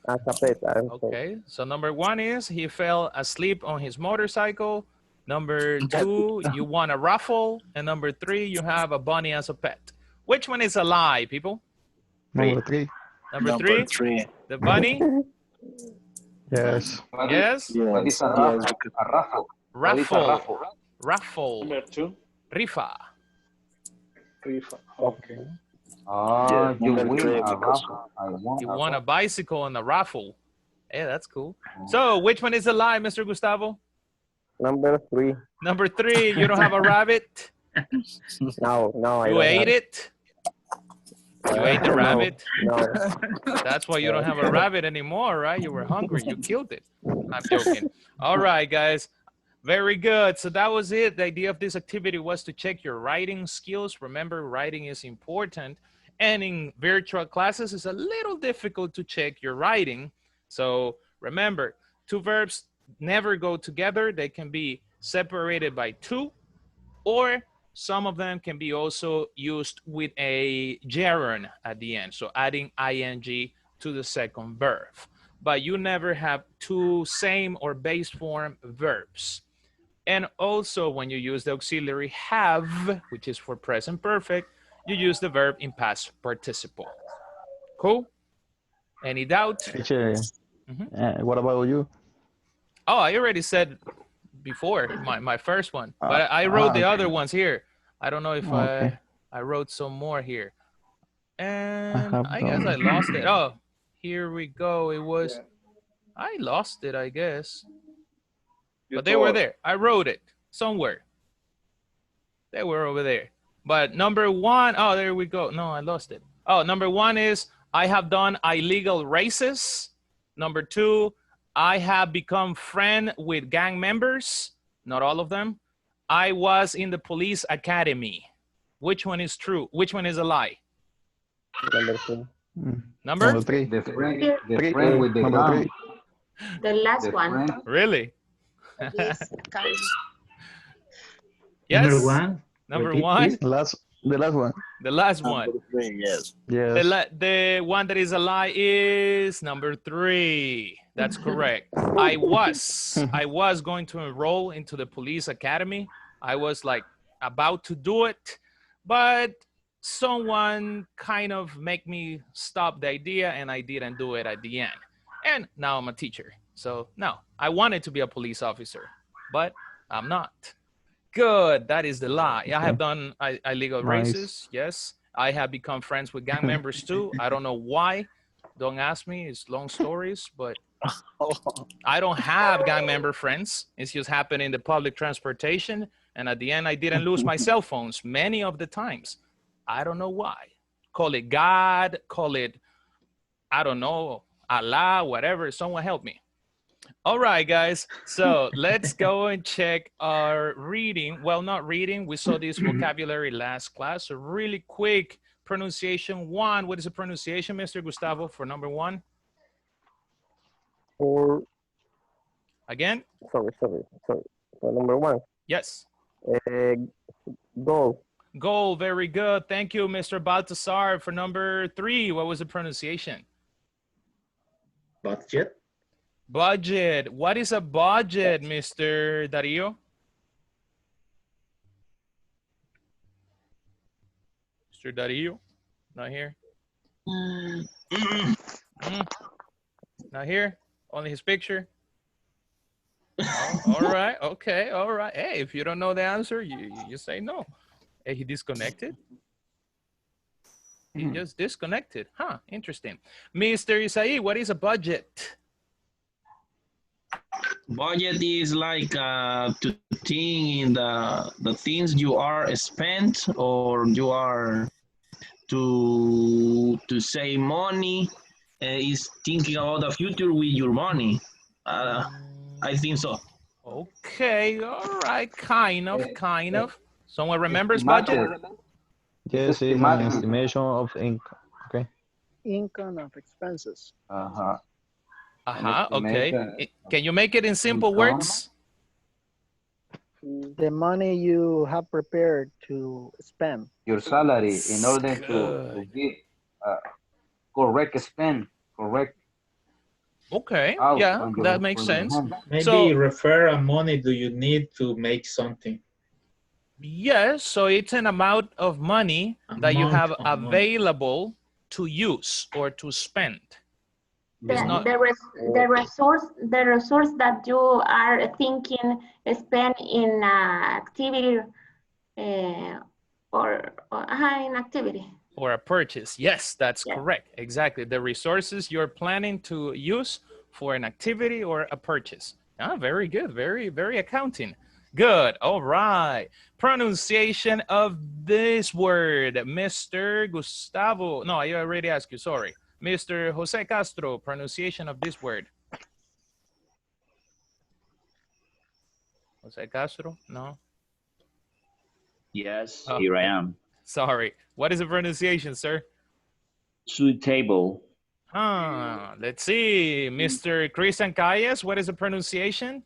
[SPEAKER 11] As a pet, I'm sorry.
[SPEAKER 1] Okay, so number 1 is he fell asleep on his motorcycle. Number 2, you won a raffle. And number 3, you have a bunny as a pet. Which one is a lie, people?
[SPEAKER 6] Number 3.
[SPEAKER 1] Number 3? The bunny?
[SPEAKER 6] Yes.
[SPEAKER 1] Yes?
[SPEAKER 4] What is a raffle? A raffle. What is a
[SPEAKER 1] Raffle.
[SPEAKER 4] raffle?
[SPEAKER 1] Raffle.
[SPEAKER 2] Number 2.
[SPEAKER 1] Rifa.
[SPEAKER 2] Okay.
[SPEAKER 4] You win a raffle. I won
[SPEAKER 1] You
[SPEAKER 4] a
[SPEAKER 1] won a
[SPEAKER 4] raffle.
[SPEAKER 1] bicycle on the raffle. Yeah, that's cool. So which one is a lie, Mr. Gustavo?
[SPEAKER 11] Number 3.
[SPEAKER 1] Number 3, you don't have a rabbit?
[SPEAKER 11] No, I
[SPEAKER 1] You
[SPEAKER 11] don't
[SPEAKER 1] ate
[SPEAKER 11] have
[SPEAKER 1] it? You ate the
[SPEAKER 11] No,
[SPEAKER 1] rabbit?
[SPEAKER 11] No.
[SPEAKER 1] That's why you don't have a rabbit anymore, right? You were hungry. You killed it. I'm joking. All right, guys. Very good. So that was it. The idea of this activity was to check your writing skills. Remember, writing is important. And in virtual classes, it's a little difficult to check your writing. So remember, two verbs never go together. They can be separated by two, or some of them can be also used with a gerund at the end. So adding ing to the second verb. But you never have two same or base form verbs. And also when you use the auxiliary have, which is for present perfect, you use the verb in past participle. Cool? Any doubt?
[SPEAKER 6] Teacher,
[SPEAKER 1] Mhm.
[SPEAKER 6] what about you?
[SPEAKER 1] Oh, I already said before my first one, but I wrote the
[SPEAKER 6] Okay.
[SPEAKER 1] other ones here. I don't know if
[SPEAKER 6] Okay.
[SPEAKER 1] I wrote some more here.
[SPEAKER 6] I
[SPEAKER 1] And
[SPEAKER 6] have
[SPEAKER 1] I guess I
[SPEAKER 6] done.
[SPEAKER 1] lost it. Oh, here we go. It was, I lost it, I guess.
[SPEAKER 10] You
[SPEAKER 1] But they were
[SPEAKER 10] thought.
[SPEAKER 1] there. I wrote it somewhere. They were over there. But number one, oh, there we go. No, I lost it. Oh, number one is I have done illegal races. Number two, I have become friend with gang members. Not all of them. I was in the police academy. Which one is true? Which one is a lie?
[SPEAKER 11] Number two.
[SPEAKER 1] Number?
[SPEAKER 6] Number three.
[SPEAKER 4] The friend, the
[SPEAKER 6] Three.
[SPEAKER 4] friend with the
[SPEAKER 6] Number
[SPEAKER 4] gun.
[SPEAKER 6] three.
[SPEAKER 9] The last
[SPEAKER 4] The
[SPEAKER 9] one.
[SPEAKER 4] friend.
[SPEAKER 1] Really?
[SPEAKER 9] Yes, kind.
[SPEAKER 1] Yes?
[SPEAKER 8] Number one.
[SPEAKER 1] Number
[SPEAKER 8] Repeat,
[SPEAKER 1] one?
[SPEAKER 8] please.
[SPEAKER 6] The last one.
[SPEAKER 1] The last one.
[SPEAKER 5] Number three, yes.
[SPEAKER 6] Yes.
[SPEAKER 1] The one that is a lie is number three. That's correct. I was going to enroll into the police academy. I was like about to do it, but someone kind of make me stop the idea and I didn't do it at the end. And now I'm a teacher. So no, I wanted to be a police officer, but I'm not. Good, that is the lie. I have done illegal
[SPEAKER 6] Nice.
[SPEAKER 1] races, yes. I have become friends with gang members too. I don't know why. Don't ask me, it's long stories, but I don't have gang member friends. It's just happened in the public transportation. And at the end, I didn't lose my cell phones many of the times. I don't know why. Call it God, call it, I don't know, Allah, whatever. Someone help me. All right, guys. So let's go and check our reading. Well, not reading. We saw this vocabulary last class. So really quick, pronunciation one. What is the pronunciation, Mr. Gustavo, for number one?
[SPEAKER 11] Or
[SPEAKER 1] Again?
[SPEAKER 11] sorry. For number one.
[SPEAKER 1] Yes.
[SPEAKER 11] Goal.
[SPEAKER 1] Goal. Very good. Thank you, Mr. Baltasar. For number three, what was the pronunciation?
[SPEAKER 8] Budget.
[SPEAKER 1] Budget. What is a budget, Mr. Dario? Mr. Dario? Not here? Not here? Only his picture? Oh, all right. Okay. All right. Hey, if you don't know the answer, you say no. Hey, he disconnected? He just disconnected. Huh. Interesting. Mr. Isai, what is a budget?
[SPEAKER 3] Budget is like to think in the things you are spent or you are to save money. Is thinking about the future with your money. I think so.
[SPEAKER 1] Okay. All right. Kind of. Someone remembers
[SPEAKER 4] Estimated.
[SPEAKER 1] budget?
[SPEAKER 6] Yes, it's an
[SPEAKER 4] Estimated.
[SPEAKER 6] estimation of income. Okay.
[SPEAKER 7] Income of expenses.
[SPEAKER 4] Uh-huh.
[SPEAKER 1] Okay.
[SPEAKER 4] estimation
[SPEAKER 1] Can you make it in simple
[SPEAKER 4] income.
[SPEAKER 1] words?
[SPEAKER 7] The money you have prepared to spend.
[SPEAKER 4] Your salary in order to
[SPEAKER 1] Good.
[SPEAKER 4] give correct spend, correct
[SPEAKER 1] Okay.
[SPEAKER 4] out
[SPEAKER 1] Yeah,
[SPEAKER 4] on your,
[SPEAKER 1] that makes
[SPEAKER 4] on your
[SPEAKER 1] sense.
[SPEAKER 4] hand.
[SPEAKER 8] Maybe
[SPEAKER 1] So-
[SPEAKER 8] refer a money do you need to make something.
[SPEAKER 1] Yes, so it's an amount of money that you
[SPEAKER 8] Amount
[SPEAKER 1] have
[SPEAKER 8] of money.
[SPEAKER 1] available to use or to spend. It's not
[SPEAKER 9] The resource that you are thinking spend in activity or in activity.
[SPEAKER 1] or a purchase. Yes, that's
[SPEAKER 9] Yeah.
[SPEAKER 1] correct. Exactly. The resources you're planning to use for an activity or a purchase. Ah, very good. Very, very accounting. Good. All right. Pronunciation of this word, Mr. Gustavo. No, I already asked you. Sorry. Mr. Jose Castro, pronunciation of this word. Jose Castro? No?
[SPEAKER 12] Yes,
[SPEAKER 1] Oh.
[SPEAKER 12] here I am.
[SPEAKER 1] Sorry. What is the pronunciation, sir?
[SPEAKER 12] Suitable.
[SPEAKER 1] Let's see, Mr. Christian Calles, what is the pronunciation?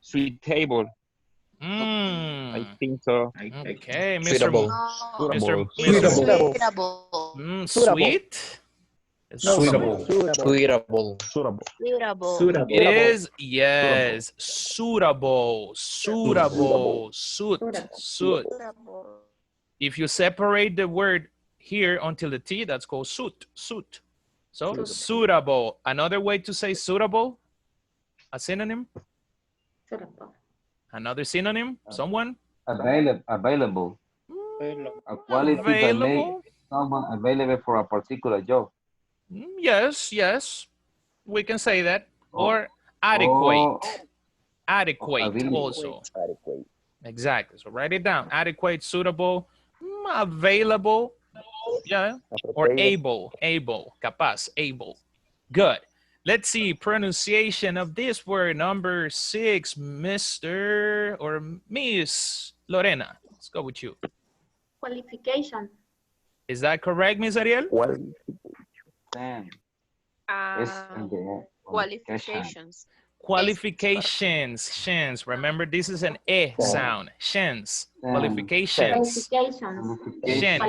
[SPEAKER 12] Suitable. I think so.
[SPEAKER 1] Okay, Mr.
[SPEAKER 6] Suitable.
[SPEAKER 9] No,
[SPEAKER 1] Mr.
[SPEAKER 6] Suitable.
[SPEAKER 7] Suitable.
[SPEAKER 1] Sweet.
[SPEAKER 7] No,
[SPEAKER 6] Suitable.
[SPEAKER 7] suitable.
[SPEAKER 6] Suitable.
[SPEAKER 9] suitable.
[SPEAKER 1] It is, yes, suitable, suitable, suit.
[SPEAKER 9] Suitable.
[SPEAKER 1] If you separate the word here until the T, that's called suit, suit. So suitable. Another way to say suitable, a synonym?
[SPEAKER 9] Suitable.
[SPEAKER 1] Another synonym, someone?
[SPEAKER 4] Available. A quality that makes
[SPEAKER 1] Available?
[SPEAKER 4] someone available for a particular job.
[SPEAKER 1] Yes, yes, we can say that.
[SPEAKER 4] Oh.
[SPEAKER 1] Or adequate.
[SPEAKER 4] Oh.
[SPEAKER 1] Adequate
[SPEAKER 4] Ability.
[SPEAKER 1] also. Exactly. So write it down. Adequate, suitable, available, yeah, or able, capaz, able. Good. Let's see pronunciation of this word, number 6, Mr. or Miss Lorena. Let's go with you.
[SPEAKER 9] Qualification.
[SPEAKER 1] Is that correct, Miss Ariel?
[SPEAKER 4] Damn.
[SPEAKER 9] Qualifications.
[SPEAKER 1] Qualifications. Remember, this is an E sound. Shens. Qualifications. Shen.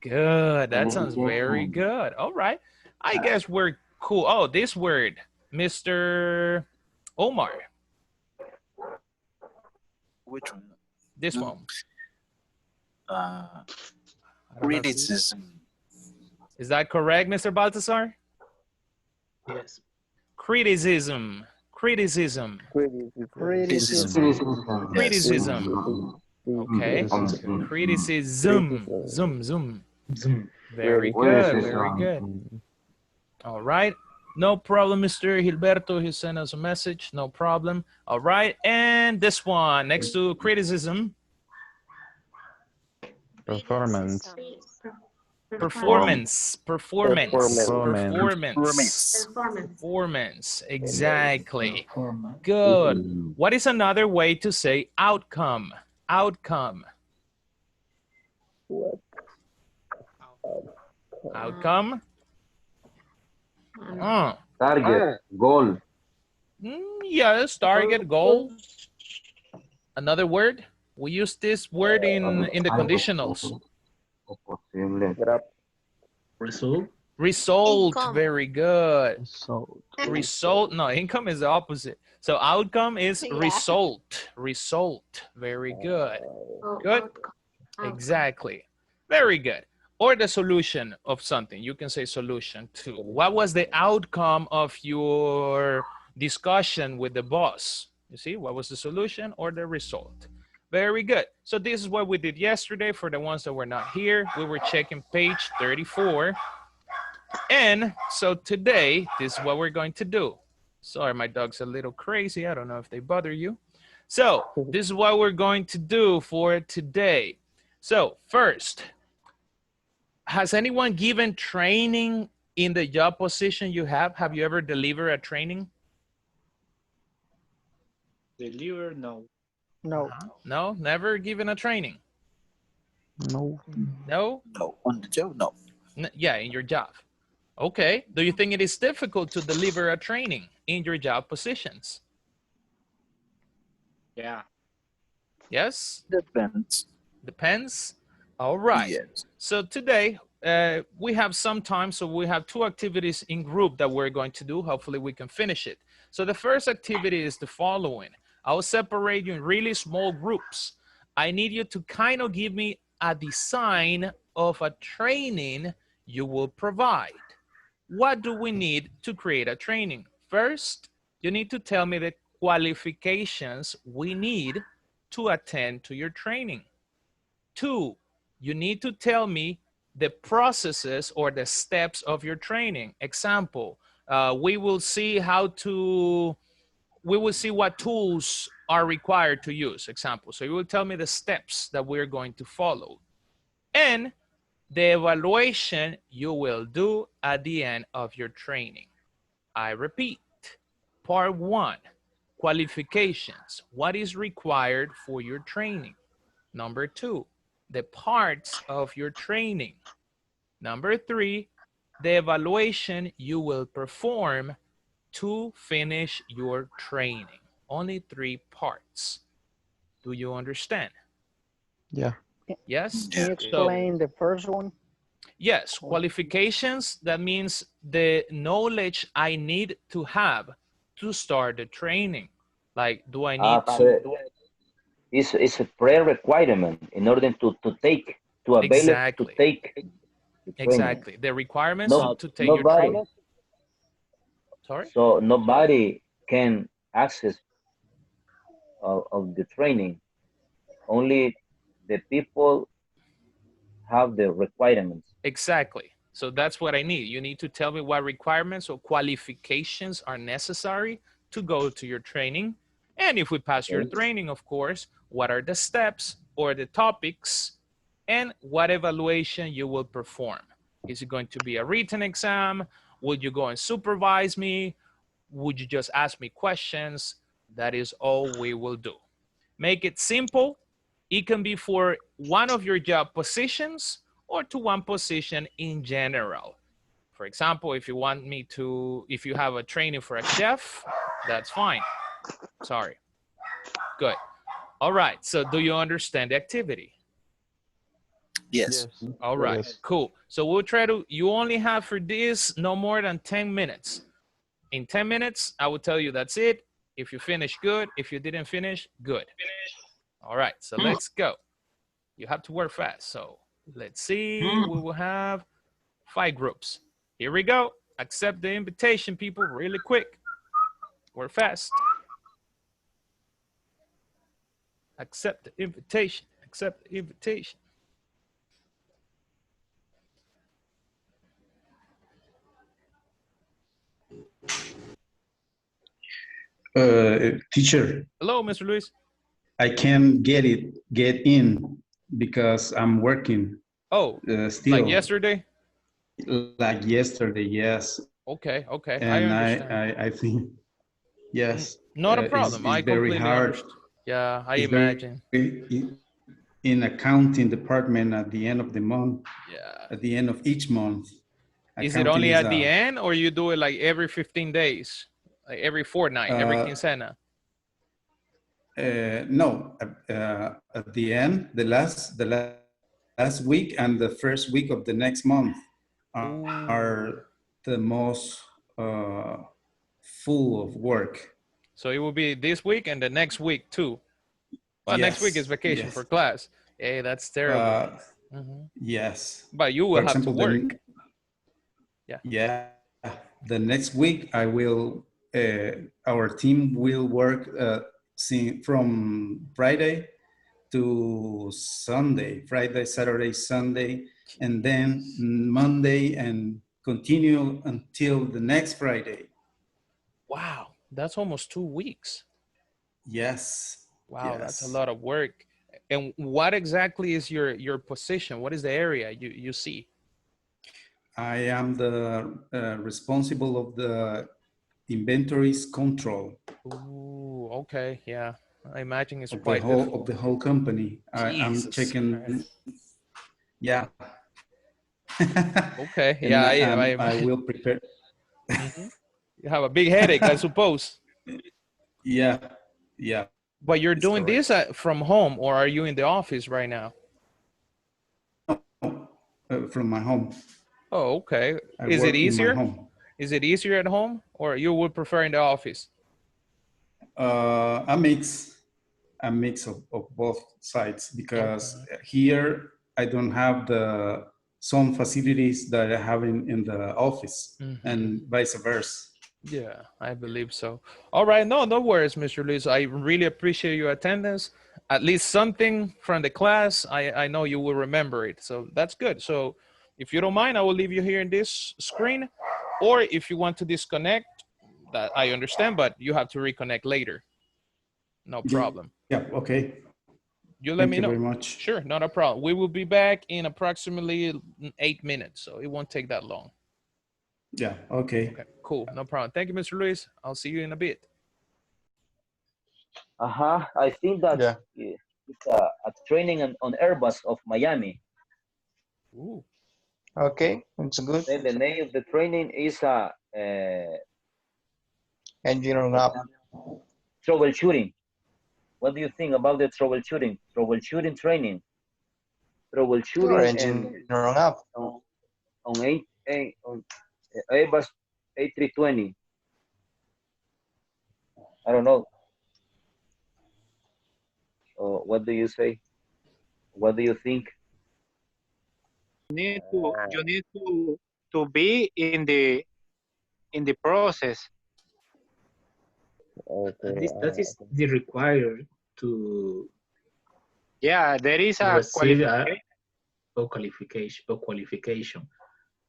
[SPEAKER 1] Good. That sounds very good. All right. I guess we're cool. Oh, this word, Mr. Omar.
[SPEAKER 5] Which one?
[SPEAKER 1] This one.
[SPEAKER 5] Criticism.
[SPEAKER 1] Is that correct, Mr. Baltasar?
[SPEAKER 8] Yes.
[SPEAKER 1] Criticism.
[SPEAKER 7] Criticism.
[SPEAKER 1] Okay. Criticism. Zoom. Very good. All right. No problem, Mr. Gilberto. He sent us a message. No problem. All right. And this one next to criticism.
[SPEAKER 6] Performance.
[SPEAKER 1] Exactly. Good. What is another way to say outcome? Outcome. Outcome.
[SPEAKER 4] Target, goal.
[SPEAKER 1] Yes, target, goal. Another word. We use this word in the conditionals. Result.
[SPEAKER 9] Income.
[SPEAKER 1] Very good. Result. No, income is the opposite. So outcome is result. Very good. Good. Exactly. Very good. Or the solution of something. You can say solution too. What was the outcome of your discussion with the boss? You see, what was the solution or the result? Very good. So this is what we did yesterday. For the ones that were not here, we were checking page 34. And so today, this is what we're going to do. Sorry, my dog's a little crazy. I don't know if they bother you. So this is what we're going to do for today. So first, has anyone given training in the job position you have? Have you ever delivered a training?
[SPEAKER 2] Deliver, no.
[SPEAKER 7] No.
[SPEAKER 1] No, never given a training?
[SPEAKER 6] No.
[SPEAKER 1] No?
[SPEAKER 5] No, on the job, no.
[SPEAKER 1] Yeah, in your job. Okay. Do you think it is difficult to deliver a training in your job positions?
[SPEAKER 2] Yeah.
[SPEAKER 1] Yes?
[SPEAKER 5] Depends.
[SPEAKER 1] Depends? All right.
[SPEAKER 5] Yes.
[SPEAKER 1] So today, we have some time, so we have 2 activities in group that we're going to do. Hopefully we can finish it. So the first activity is the following. I'll separate you in really small groups. I need you to kind of give me a design of a training you will provide. What do we need to create a training? First, you need to tell me the qualifications we need to attend to your training. 2, you need to tell me the processes or the steps of your training. Example, we will see what tools are required to use, example. So you will tell me the steps that we're going to follow. And the evaluation you will do at the end of your training. I repeat, part 1, qualifications. What is required for your training? Number 2, the parts of your training. Number 3, the evaluation you will perform to finish your training. Only 3 parts. Do you understand?
[SPEAKER 6] Yeah.
[SPEAKER 1] Yes?
[SPEAKER 7] Can you
[SPEAKER 1] So,
[SPEAKER 7] explain the first one?
[SPEAKER 1] yes, qualifications, that means the knowledge I need to have to start the training. Like, do I need to?
[SPEAKER 4] It's a pre-requirement in order to take, to avail to
[SPEAKER 1] Exactly.
[SPEAKER 4] take the training.
[SPEAKER 1] Exactly. The requirements
[SPEAKER 4] No,
[SPEAKER 1] to take your
[SPEAKER 4] nobody,
[SPEAKER 1] training. Sorry?
[SPEAKER 4] so nobody can access of the training. Only the people have the requirements.
[SPEAKER 1] Exactly. So that's what I need. You need to tell me what requirements or qualifications are necessary to go to your training. And if we pass your
[SPEAKER 4] Okay.
[SPEAKER 1] training, of course, what are the steps or the topics and what evaluation you will perform. Is it going to be a written exam? Would you go and supervise me? Would you just ask me questions? That is all we will do. Make it simple. It can be for one of your job positions or to one position in general. For example, if you want me to, if you have a training for a chef, that's fine. Sorry. Good. All right. So do you understand the activity?
[SPEAKER 5] Yes.
[SPEAKER 1] All right.
[SPEAKER 6] Yes.
[SPEAKER 1] Cool. So we'll try to, you only have for this no more than 10 minutes. In 10 minutes, I will tell you that's it. If you finish, good. If you didn't finish, good. All right. So let's go. You have to work fast. So let's see. We will have 5 groups. Here we go. Accept the invitation, people, really quick. Work fast. Accept the invitation. Accept the invitation.
[SPEAKER 13] Teacher,
[SPEAKER 1] Hello, Mr. Luis.
[SPEAKER 13] I can't get in because I'm working
[SPEAKER 1] Oh,
[SPEAKER 13] still.
[SPEAKER 1] like yesterday?
[SPEAKER 13] Like yesterday, yes.
[SPEAKER 1] Okay, okay. I
[SPEAKER 13] And
[SPEAKER 1] understand.
[SPEAKER 13] I think, yes.
[SPEAKER 1] Not a problem.
[SPEAKER 13] It's
[SPEAKER 1] I
[SPEAKER 13] very
[SPEAKER 1] completely
[SPEAKER 13] hard.
[SPEAKER 1] understand. Yeah, I
[SPEAKER 13] It's
[SPEAKER 1] imagine.
[SPEAKER 13] In accounting department at the end of the month,
[SPEAKER 1] Yeah.
[SPEAKER 13] at the end of each month.
[SPEAKER 1] Is it only at the end or you do it like every 15 days? Like every fortnight, every quincena?
[SPEAKER 13] No, at the end, the last week and the first week of the next month are the most full of work.
[SPEAKER 1] So it will be this week and the next week too. Well, next week is vacation for class. Hey, that's terrible.
[SPEAKER 13] Yes.
[SPEAKER 1] But you will
[SPEAKER 13] For
[SPEAKER 1] have to
[SPEAKER 13] example,
[SPEAKER 1] work.
[SPEAKER 13] Yeah. The next week I will, our team will work from Friday to Sunday, Friday, Saturday, Sunday, and then Monday and continue until the next Friday.
[SPEAKER 1] Wow, that's almost 2 weeks.
[SPEAKER 13] Yes.
[SPEAKER 1] Wow, that's a
[SPEAKER 13] Yes.
[SPEAKER 1] lot of work. And what exactly is your position? What is the area you see?
[SPEAKER 13] I am the responsible of the inventories control.
[SPEAKER 1] Ooh, okay, yeah. I imagine it's
[SPEAKER 13] of
[SPEAKER 1] quite
[SPEAKER 13] the whole
[SPEAKER 1] difficult.
[SPEAKER 13] of the whole company. I'm
[SPEAKER 1] Jesus
[SPEAKER 13] checking.
[SPEAKER 1] Christ.
[SPEAKER 13] Yeah.
[SPEAKER 1] Okay,
[SPEAKER 13] And
[SPEAKER 1] yeah,
[SPEAKER 13] I will prepare.
[SPEAKER 1] You have a big headache, I suppose.
[SPEAKER 13] Yeah, yeah.
[SPEAKER 1] But you're
[SPEAKER 13] It's
[SPEAKER 1] doing
[SPEAKER 13] correct.
[SPEAKER 1] this from home, or are you in the office right now?
[SPEAKER 13] From my home.
[SPEAKER 1] Oh, okay.
[SPEAKER 13] I
[SPEAKER 1] Is it
[SPEAKER 13] work in my
[SPEAKER 1] easier?
[SPEAKER 13] home.
[SPEAKER 1] Is it easier at home, or you would prefer in the office?
[SPEAKER 13] A mix of both sides, because here I don't have the some facilities that I have in the office, and vice versa.
[SPEAKER 1] Yeah, I believe so. All right, no worries, Mr. Luis. I really appreciate your attendance. At least something from the class, I know you will remember it. So that's good. So if you don't mind, I will leave you here in this screen. Or if you want to disconnect, that I understand, but you have to reconnect later. No problem.
[SPEAKER 13] Yeah, okay.
[SPEAKER 1] You let me know.
[SPEAKER 13] Thank you very much.
[SPEAKER 1] Sure, not a problem. We will be back in approximately 8 minutes, so it won't take that long.
[SPEAKER 13] Yeah, okay.
[SPEAKER 1] Okay, cool, no problem. Thank you, Mr. Luis. I'll see you in a bit.
[SPEAKER 4] I think that It's a training on Airbus of Miami.
[SPEAKER 1] Ooh.
[SPEAKER 10] Okay, it's good.
[SPEAKER 4] Then the name of the training is
[SPEAKER 10] Engineering up.
[SPEAKER 4] troubleshooting. What do you think about the troubleshooting? Troubleshooting training.
[SPEAKER 10] Sure,
[SPEAKER 4] Troubleshooting and
[SPEAKER 10] engineering up.
[SPEAKER 4] on Airbus A320. I don't know. What do you say? What do you think?
[SPEAKER 14] You need to be in the process.
[SPEAKER 8] At
[SPEAKER 11] Okay.
[SPEAKER 8] least that is the required to
[SPEAKER 14] Yeah, there is a
[SPEAKER 8] receive
[SPEAKER 14] qualification.
[SPEAKER 8] a qualification.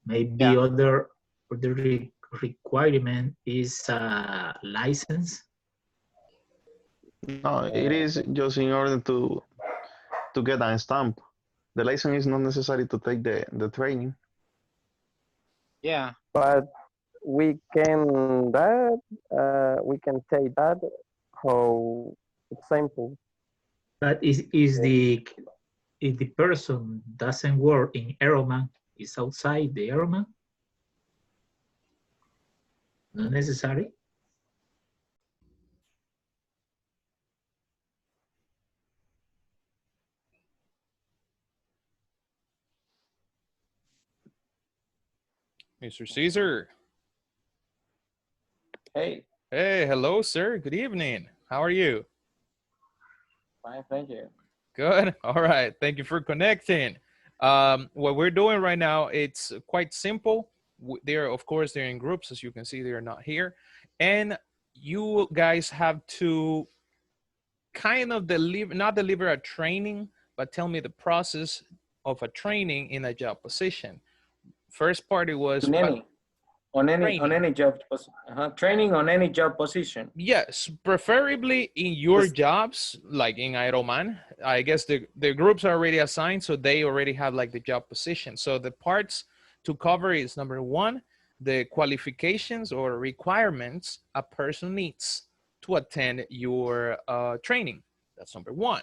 [SPEAKER 8] Maybe
[SPEAKER 14] Yeah.
[SPEAKER 8] other requirement is a license.
[SPEAKER 6] No, it is just in order to get a stamp. The license is not necessary to take the training.
[SPEAKER 14] Yeah.
[SPEAKER 11] But we can we can say that how example.
[SPEAKER 8] But if the person doesn't work in Aeroman, is outside the Aeroman? Not necessary.
[SPEAKER 1] Mr. Caesar.
[SPEAKER 2] Hey,
[SPEAKER 1] Hey, hello, sir. Good evening. How are you?
[SPEAKER 2] fine, thank you.
[SPEAKER 1] Good. All right. Thank you for connecting. What we're doing right now, it's quite simple. They're, of course, they're in groups. As you can see, they're not here. And you guys have to kind of not deliver a training, but tell me the process of a training in a job position. First part, it was
[SPEAKER 2] On any job training on any job position.
[SPEAKER 1] yes, preferably in your jobs, like in Ironman. I guess the groups are already assigned, so they already have like the job position. So the parts to cover is number one, the qualifications or requirements a person needs to attend your training. That's number one.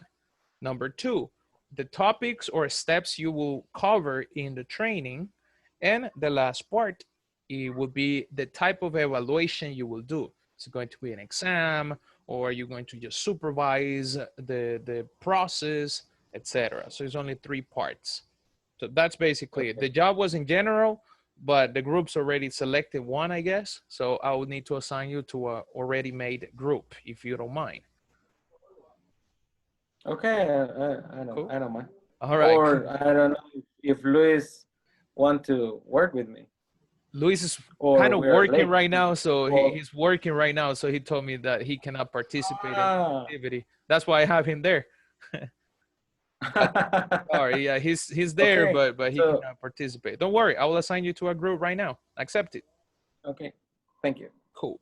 [SPEAKER 1] Number two, the topics or steps you will cover in the training. And the last part, it would be the type of evaluation you will do. Is it going to be an exam, or are you going to just supervise the process, etc.? So it's only three parts. So that's basically it. The job was in general, but the groups already selected one, I guess. So I would need to assign you to a already made group, if you don't mind.
[SPEAKER 2] Okay, I don't mind.
[SPEAKER 1] All right.
[SPEAKER 2] Or I don't know if Luis want to work with me.
[SPEAKER 1] Luis is
[SPEAKER 2] Or
[SPEAKER 1] kind of
[SPEAKER 2] we are
[SPEAKER 1] working
[SPEAKER 2] late.
[SPEAKER 1] right now, so
[SPEAKER 2] Well-
[SPEAKER 1] he's working right now. So he told me that he cannot participate in the activity. That's why I have him there. Sorry, yeah, he's there,
[SPEAKER 2] Okay,
[SPEAKER 1] but he
[SPEAKER 2] so-
[SPEAKER 1] cannot participate. Don't worry, I will assign you to a group right now. Accept it.
[SPEAKER 2] Okay, thank you.
[SPEAKER 1] Cool.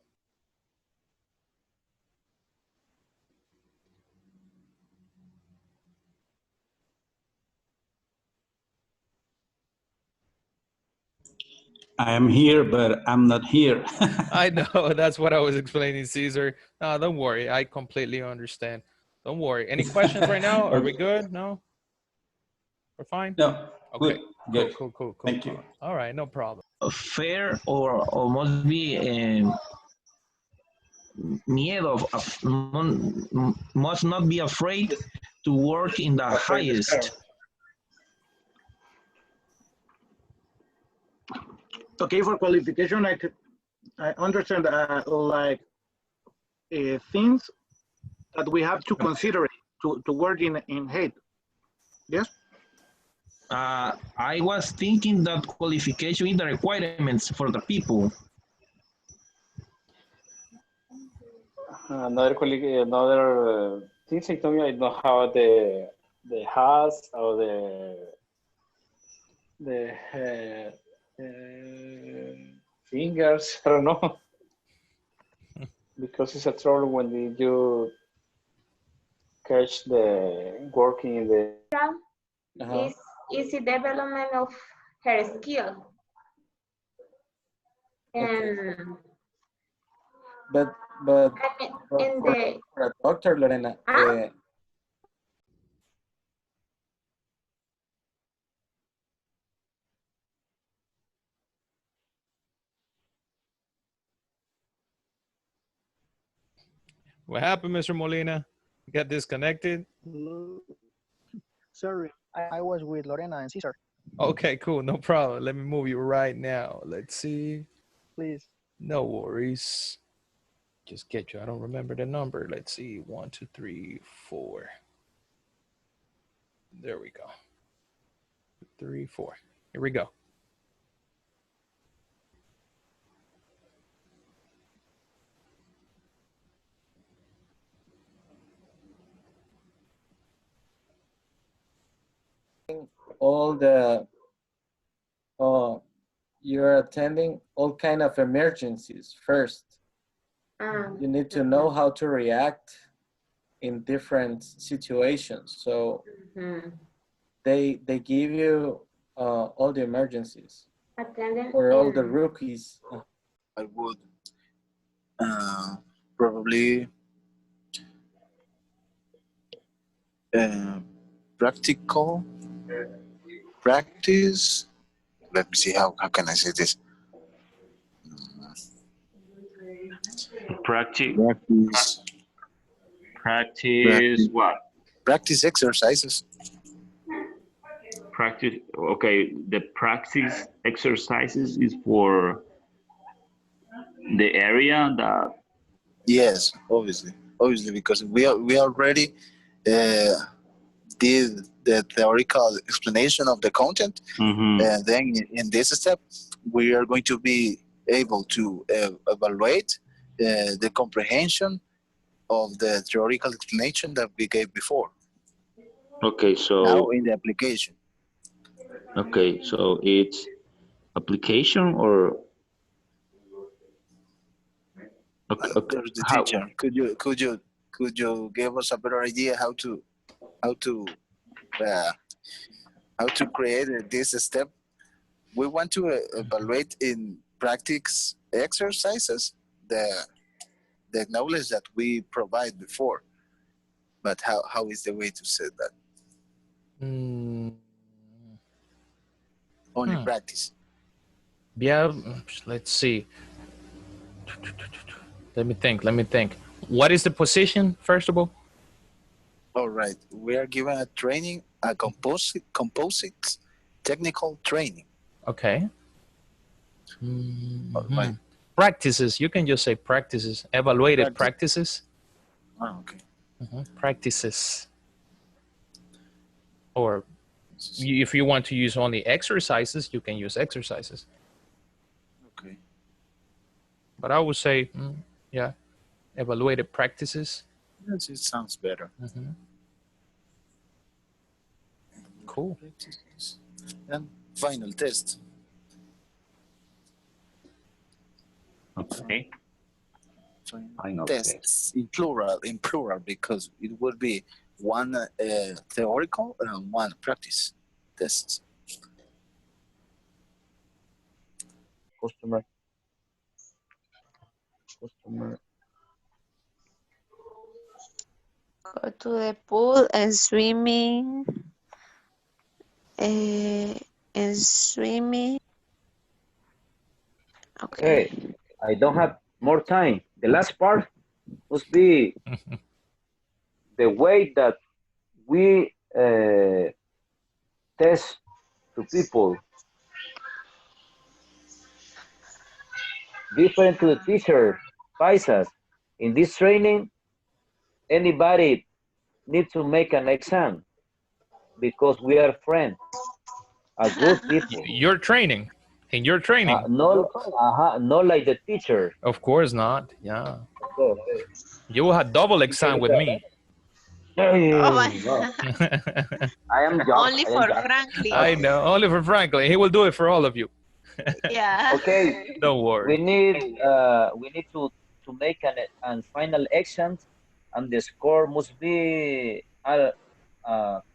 [SPEAKER 13] I am here, but I'm not here.
[SPEAKER 1] I know, that's what I was explaining, Caesar. No, don't worry, I completely understand. Don't worry. Any questions right now? Are we good? No? We're fine?
[SPEAKER 13] No,
[SPEAKER 1] Okay,
[SPEAKER 13] good.
[SPEAKER 1] cool.
[SPEAKER 13] Thank you.
[SPEAKER 1] All right, no problem.
[SPEAKER 3] Fair or must be miedo must not be afraid to work in the highest.
[SPEAKER 15] Okay, for qualification, I understand like things that we have to consider to work in head. Yes.
[SPEAKER 3] I was thinking that qualification is the requirements for the people.
[SPEAKER 2] Another things I told you, I don't have the has or the fingers. I don't know because it's a trouble when you catch the working in the.
[SPEAKER 16] Is easy development of her skill. And
[SPEAKER 2] But
[SPEAKER 16] I mean, in the
[SPEAKER 2] for a doctor, Lorena,
[SPEAKER 1] What happened, Mr. Molina? You got disconnected?
[SPEAKER 7] Hello. Sorry, I was with Lorena and Cesar.
[SPEAKER 1] Okay, cool. No problem. Let me move you right now. Let's see.
[SPEAKER 7] Please.
[SPEAKER 1] No worries. Just get you. I don't remember the number. Let's see. 1, 2, 3, 4. There we go. 3, 4. Here we go.
[SPEAKER 17] All the you're attending all kind of emergencies first. You need to know how to react in different situations. So they give you all the emergencies or all the rookies.
[SPEAKER 5] I would probably practical practice. Let me see how can I say this.
[SPEAKER 12] Practice what?
[SPEAKER 5] Practice exercises.
[SPEAKER 12] Practice. Okay, the practice exercises is for the area that.
[SPEAKER 5] Yes, obviously, because we already did the theoretical explanation of the content, and then in this step, we are going to be able to evaluate the comprehension of the theoretical explanation that we gave before.
[SPEAKER 12] Okay, so
[SPEAKER 5] now in the application.
[SPEAKER 12] Okay, so it's application or
[SPEAKER 5] There's the teacher. Could you give us a better idea how to create this step? We want to evaluate in practice exercises the knowledge that we provide before, but how is the way to say that? Only practice.
[SPEAKER 1] Yeah, let's see. Let me think. What is the position, first of all?
[SPEAKER 5] All right, we are given a training, a composites technical training.
[SPEAKER 1] Okay. Right. Practices, you can just say practices, evaluated practices.
[SPEAKER 5] Oh, okay.
[SPEAKER 1] Practices. Or if you want to use only exercises, you can use exercises.
[SPEAKER 5] Okay.
[SPEAKER 1] But I would say, yeah, evaluated practices.
[SPEAKER 5] Yes, it sounds better.
[SPEAKER 1] Cool.
[SPEAKER 5] And final test.
[SPEAKER 12] Okay.
[SPEAKER 5] Final tests in plural, because it would be one theoretical and one practice test.
[SPEAKER 4] Customer.
[SPEAKER 9] Go to the pool and swimming. And swimming.
[SPEAKER 4] Okay, I don't have more time. The last part must be the way that we test to people. Different to the teacher, Paisas. In this training, anybody needs to make an exam because we are friends, a good people.
[SPEAKER 1] Your training. In your training.
[SPEAKER 4] Not like the teacher.
[SPEAKER 1] Of course not. Yeah.
[SPEAKER 4] Okay.
[SPEAKER 1] You will have double exam with me.
[SPEAKER 9] Oh my.
[SPEAKER 4] I am young.
[SPEAKER 9] Only for Franklin.
[SPEAKER 1] I know. Only for Franklin. He will do it for all of you.
[SPEAKER 9] Yeah.
[SPEAKER 4] Okay.
[SPEAKER 1] Don't worry.
[SPEAKER 4] We need to make an final exam, and the score must be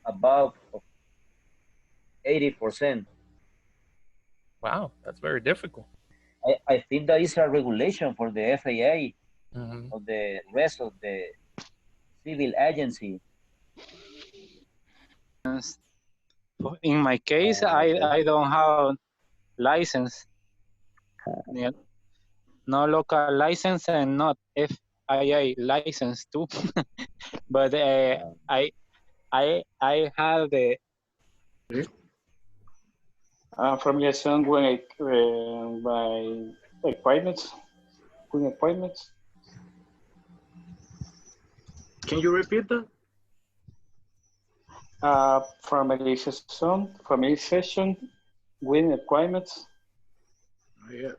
[SPEAKER 4] above 80%.
[SPEAKER 1] Wow, that's very difficult.
[SPEAKER 4] I think that is a regulation for the FAA or the rest of the civil agency.
[SPEAKER 14] In my case, I don't have license. No local license and not IA license too, but I have the
[SPEAKER 2] From your son when my appointments, when appointments.
[SPEAKER 15] Can you repeat that?
[SPEAKER 2] Formalization, when appointments.
[SPEAKER 15] Yeah.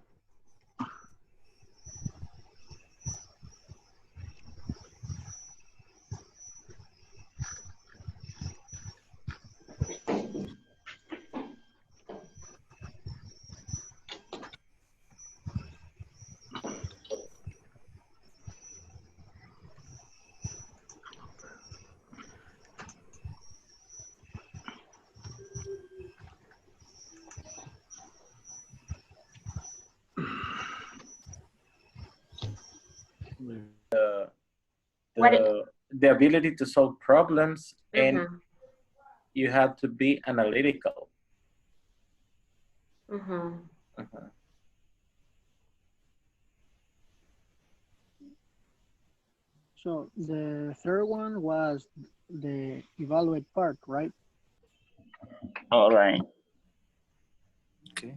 [SPEAKER 17] The ability to solve problems, and you have to be analytical.
[SPEAKER 7] So the third one was the evaluate part, right?
[SPEAKER 12] All right.
[SPEAKER 5] Okay.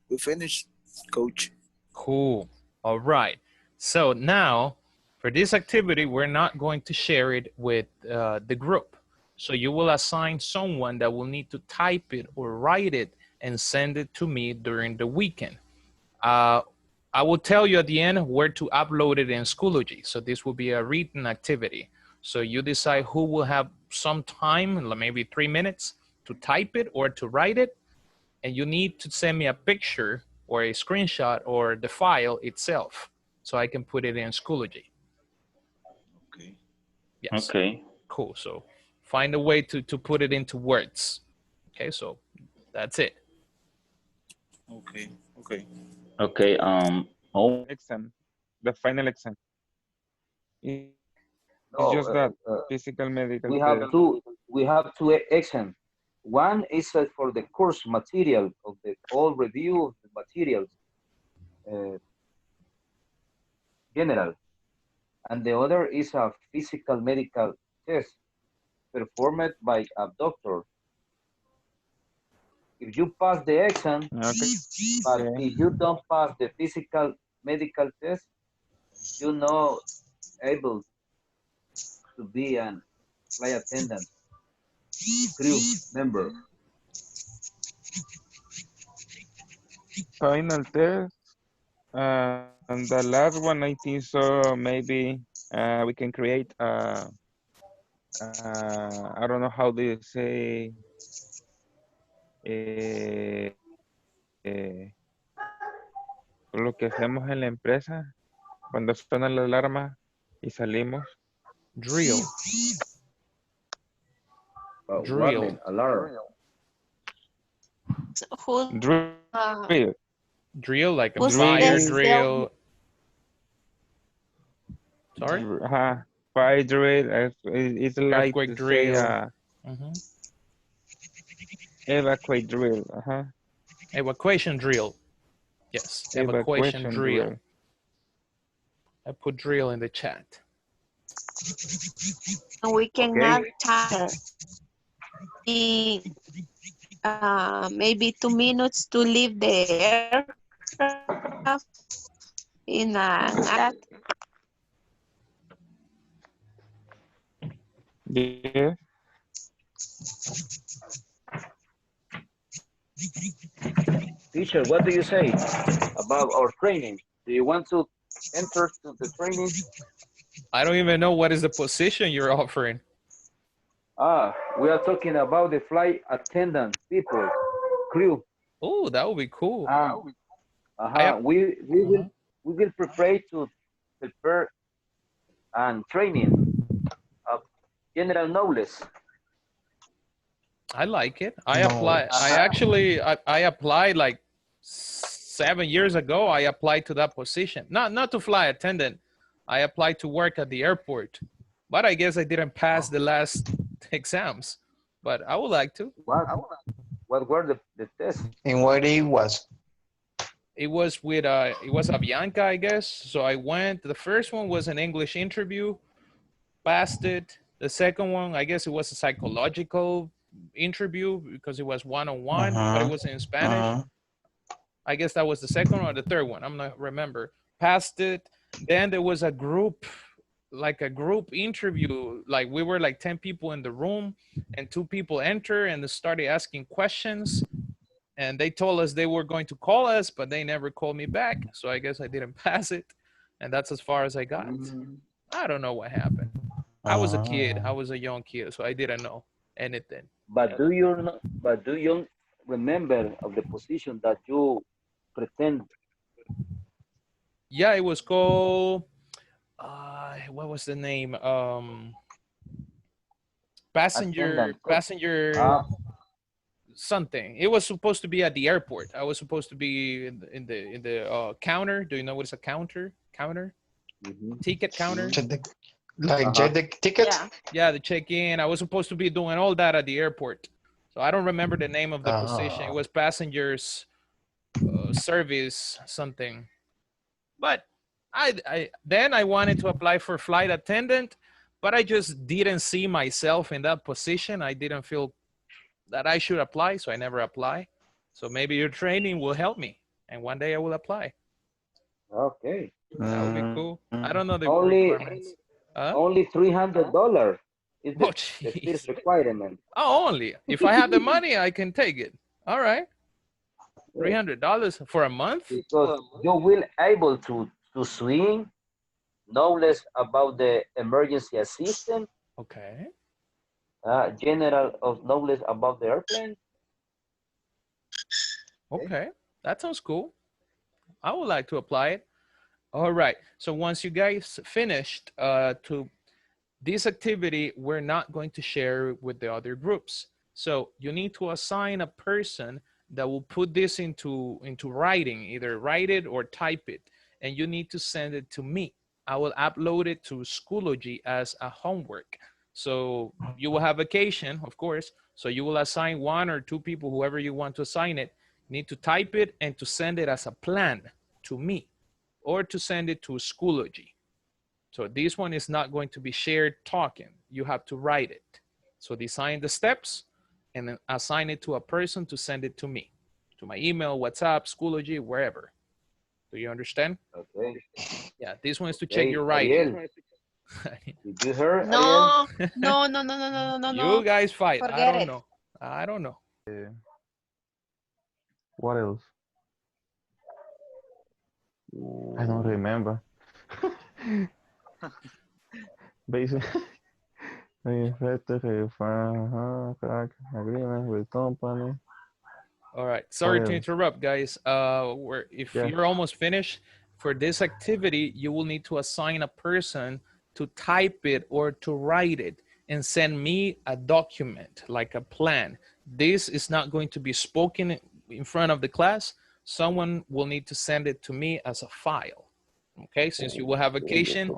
[SPEAKER 5] We finished, coach.
[SPEAKER 1] Cool. All right. So now for this activity, we're not going to share it with the group. So you will assign someone that will need to type it or write it and send it to me during the weekend. I will tell you at the end where to upload it in Schoology. So this will be a written activity. So you decide who will have some time, maybe 3 minutes, to type it or to write it. And you need to send me a picture or a screenshot or the file itself so I can put it in Schoology.
[SPEAKER 5] Okay.
[SPEAKER 1] Yes.
[SPEAKER 12] Okay.
[SPEAKER 1] Cool. So find a way to put it into words. Okay, so that's it.
[SPEAKER 5] Okay. Okay.
[SPEAKER 12] Okay. Oh.
[SPEAKER 18] Exam, the final exam. It's
[SPEAKER 4] No,
[SPEAKER 18] just that physical medical
[SPEAKER 4] we
[SPEAKER 18] test.
[SPEAKER 4] have two exams. One is for the course material of the all review of the materials, general, and the other is a physical medical test performed by a doctor. If you pass the exam, but if you don't pass the physical medical test, you're not able to be an flight attendant, crew member.
[SPEAKER 18] Final test. And the last one, I think so. Maybe we can create. I don't know how do you say. Lo que hacemos en la empresa cuando suena la alarma y salimos.
[SPEAKER 1] Drill.
[SPEAKER 4] Warning, alarm.
[SPEAKER 18] Drill.
[SPEAKER 1] Drill, like a
[SPEAKER 9] Who's
[SPEAKER 1] fire
[SPEAKER 9] this
[SPEAKER 1] drill. Sorry?
[SPEAKER 18] Fire drill. It's like
[SPEAKER 1] Earthquake
[SPEAKER 18] to
[SPEAKER 1] drill.
[SPEAKER 18] say evacuate drill.
[SPEAKER 1] Evacuation drill. Yes, evacuation drill. I put drill in the chat.
[SPEAKER 9] We can add time in maybe 2 minutes to leave the aircraft in that.
[SPEAKER 18] Yeah.
[SPEAKER 4] Teacher, what do you say about our training? Do you want to enter to the training?
[SPEAKER 1] I don't even know what is the position you're offering.
[SPEAKER 4] We are talking about the flight attendant people, crew.
[SPEAKER 1] Oh, that would be cool.
[SPEAKER 4] We will prepare to prepare and training of general knowledge.
[SPEAKER 1] I like it. I applied like 7 years ago. I applied to that position. Not to fly attendant. I applied to work at the airport, but I guess I didn't pass the last exams. But I would like to.
[SPEAKER 4] What were the tests?
[SPEAKER 19] And what it was?
[SPEAKER 1] it was Avianca, I guess. So I went. The first one was an English interview, passed it. The second one, I guess it was a psychological interview because it was one-on-one, but it was in Spanish. I guess that was the second or the third one. I'm not remember. Passed it. Then there was a group interview. Like we were like 10 people in the room, and 2 people enter and they started asking questions. And they told us they were going to call us, but they never called me back. So I guess I didn't pass it. And that's as far as I got. I don't know what happened. I was a kid. I was a young kid, so I didn't know anything.
[SPEAKER 4] But do you remember of the position that you pretend?
[SPEAKER 1] Yeah, it was called, what was the name? Passenger something. It was supposed to be at the airport. I was supposed to be in the counter. Do you know what is a counter? Ticket counter.
[SPEAKER 19] Like check the ticket?
[SPEAKER 1] Yeah, the check-in. I was supposed to be doing all that at the airport. So I don't remember the name of the position. It was passengers service something. But then I wanted to apply for flight attendant, but I just didn't see myself in that position. I didn't feel that I should apply, so I never apply. So maybe your training will help me, and one day I will apply.
[SPEAKER 4] Okay.
[SPEAKER 1] That would be cool. I don't know the requirements.
[SPEAKER 4] Only $300 is the first requirement.
[SPEAKER 1] Oh, only. If I have the money, I can take it. All right. $300 for a month?
[SPEAKER 4] Because you will able to swim, knowledge about the emergency assistant.
[SPEAKER 1] Okay.
[SPEAKER 4] General of knowledge about the airplane.
[SPEAKER 1] Okay, that sounds cool. I would like to apply it. All right, so once you guys finished to this activity, we're not going to share with the other groups. So you need to assign a person that will put this into writing, either write it or type it, and you need to send it to me. I will upload it to Schoology as a homework. So you will have vacation, of course. So you will assign 1 or 2 people, whoever you want to assign it, need to type it and to send it as a plan to me or to send it to Schoology. So this one is not going to be shared talking. You have to write it. So design the steps and then assign it to a person to send it to me, to my email, WhatsApp, Schoology, wherever. Do you understand?
[SPEAKER 4] Okay.
[SPEAKER 1] Yeah, this one is to check your writing.
[SPEAKER 4] Ariel, did you hear?
[SPEAKER 9] No,
[SPEAKER 4] Ariel?
[SPEAKER 9] no.
[SPEAKER 1] You guys fight.
[SPEAKER 9] Forget
[SPEAKER 1] I don't
[SPEAKER 9] it.
[SPEAKER 1] know. I don't know.
[SPEAKER 6] What else? I don't remember. Basically, agreement with company.
[SPEAKER 1] All right. Sorry to interrupt, guys. If you're almost finished, for this activity, you will need to assign a person to type it or to write it and send me a document, like a plan. This is not going to be spoken in front of the class. Someone will need to send it to me as a file. Okay, since you will have vacation,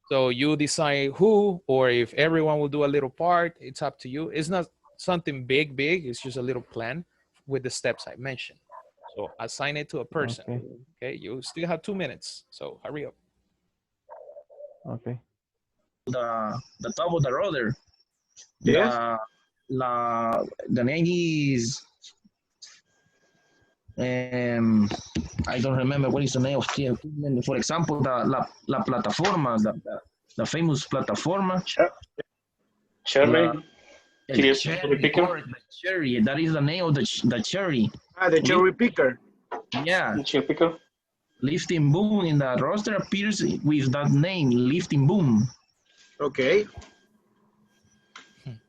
[SPEAKER 1] so you decide who, or if everyone will do a little part, it's up to you. It's not something big, it's just a little plan with the steps I mentioned. So assign it to a person. Okay, you still have 2 minutes, so hurry up.
[SPEAKER 6] Okay.
[SPEAKER 3] The top of the rudder.
[SPEAKER 15] Yes.
[SPEAKER 3] The name is I don't remember what is the name of the equipment. For example, la plataforma, the famous plataforma.
[SPEAKER 2] Cherry.
[SPEAKER 3] Cherry picker. Cherry. That is the name of the cherry.
[SPEAKER 15] The cherry picker.
[SPEAKER 3] Yeah.
[SPEAKER 2] The cherry picker.
[SPEAKER 3] Lifting boom in the roster appears with that name, lifting boom.
[SPEAKER 15] Okay.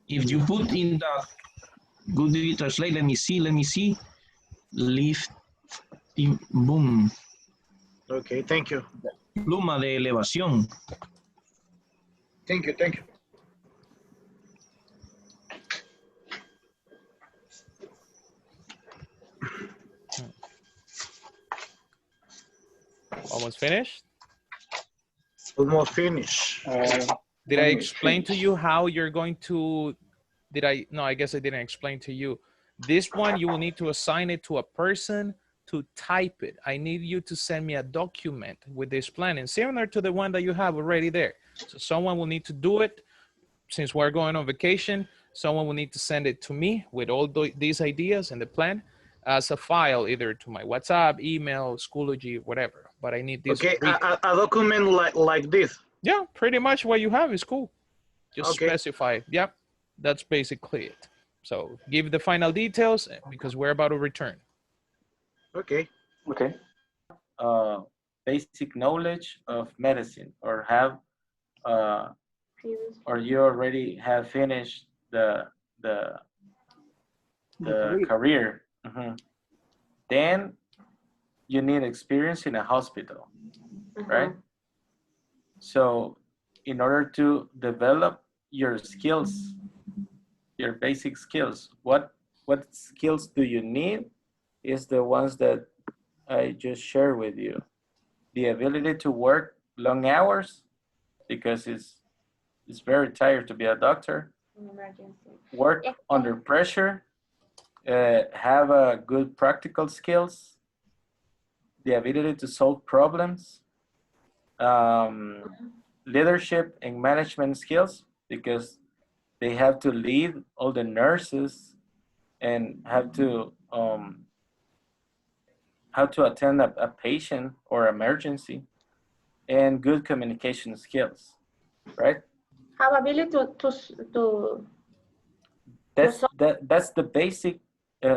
[SPEAKER 3] If you put in the good translate, let me see. Lifting boom.
[SPEAKER 15] Okay, thank you.
[SPEAKER 3] Pluma de elevación.
[SPEAKER 15] Thank you.
[SPEAKER 1] Almost finished?
[SPEAKER 15] Almost finished.
[SPEAKER 1] Did I explain to you how you're going to, no, I guess I didn't explain to you. This one, you will need to assign it to a person to type it. I need you to send me a document with this planning, similar to the one that you have already there. So someone will need to do it. Since we're going on vacation, someone will need to send it to me with all these ideas and the plan as a file, either to my WhatsApp, email, Schoology, whatever. But I need this.
[SPEAKER 15] Okay, a document like this.
[SPEAKER 1] Yeah, pretty much what you have is cool. Just
[SPEAKER 15] Okay.
[SPEAKER 1] specify. Yep, that's basically it. So give the final details because we're about to return.
[SPEAKER 15] Okay.
[SPEAKER 17] Okay. Basic knowledge of medicine, or have, or you already have finished the career. Then you need experience in a hospital, right? So in order to develop your skills, your basic skills, what skills do you need is the ones that I just shared with you. The ability to work long hours, because it's very tired to be a doctor. Work under pressure, have good practical skills, the ability to solve problems, leadership and management skills, because they have to lead all the nurses and have to how to attend a patient or emergency, and good communication skills, right?
[SPEAKER 16] Have ability to
[SPEAKER 17] That's the basic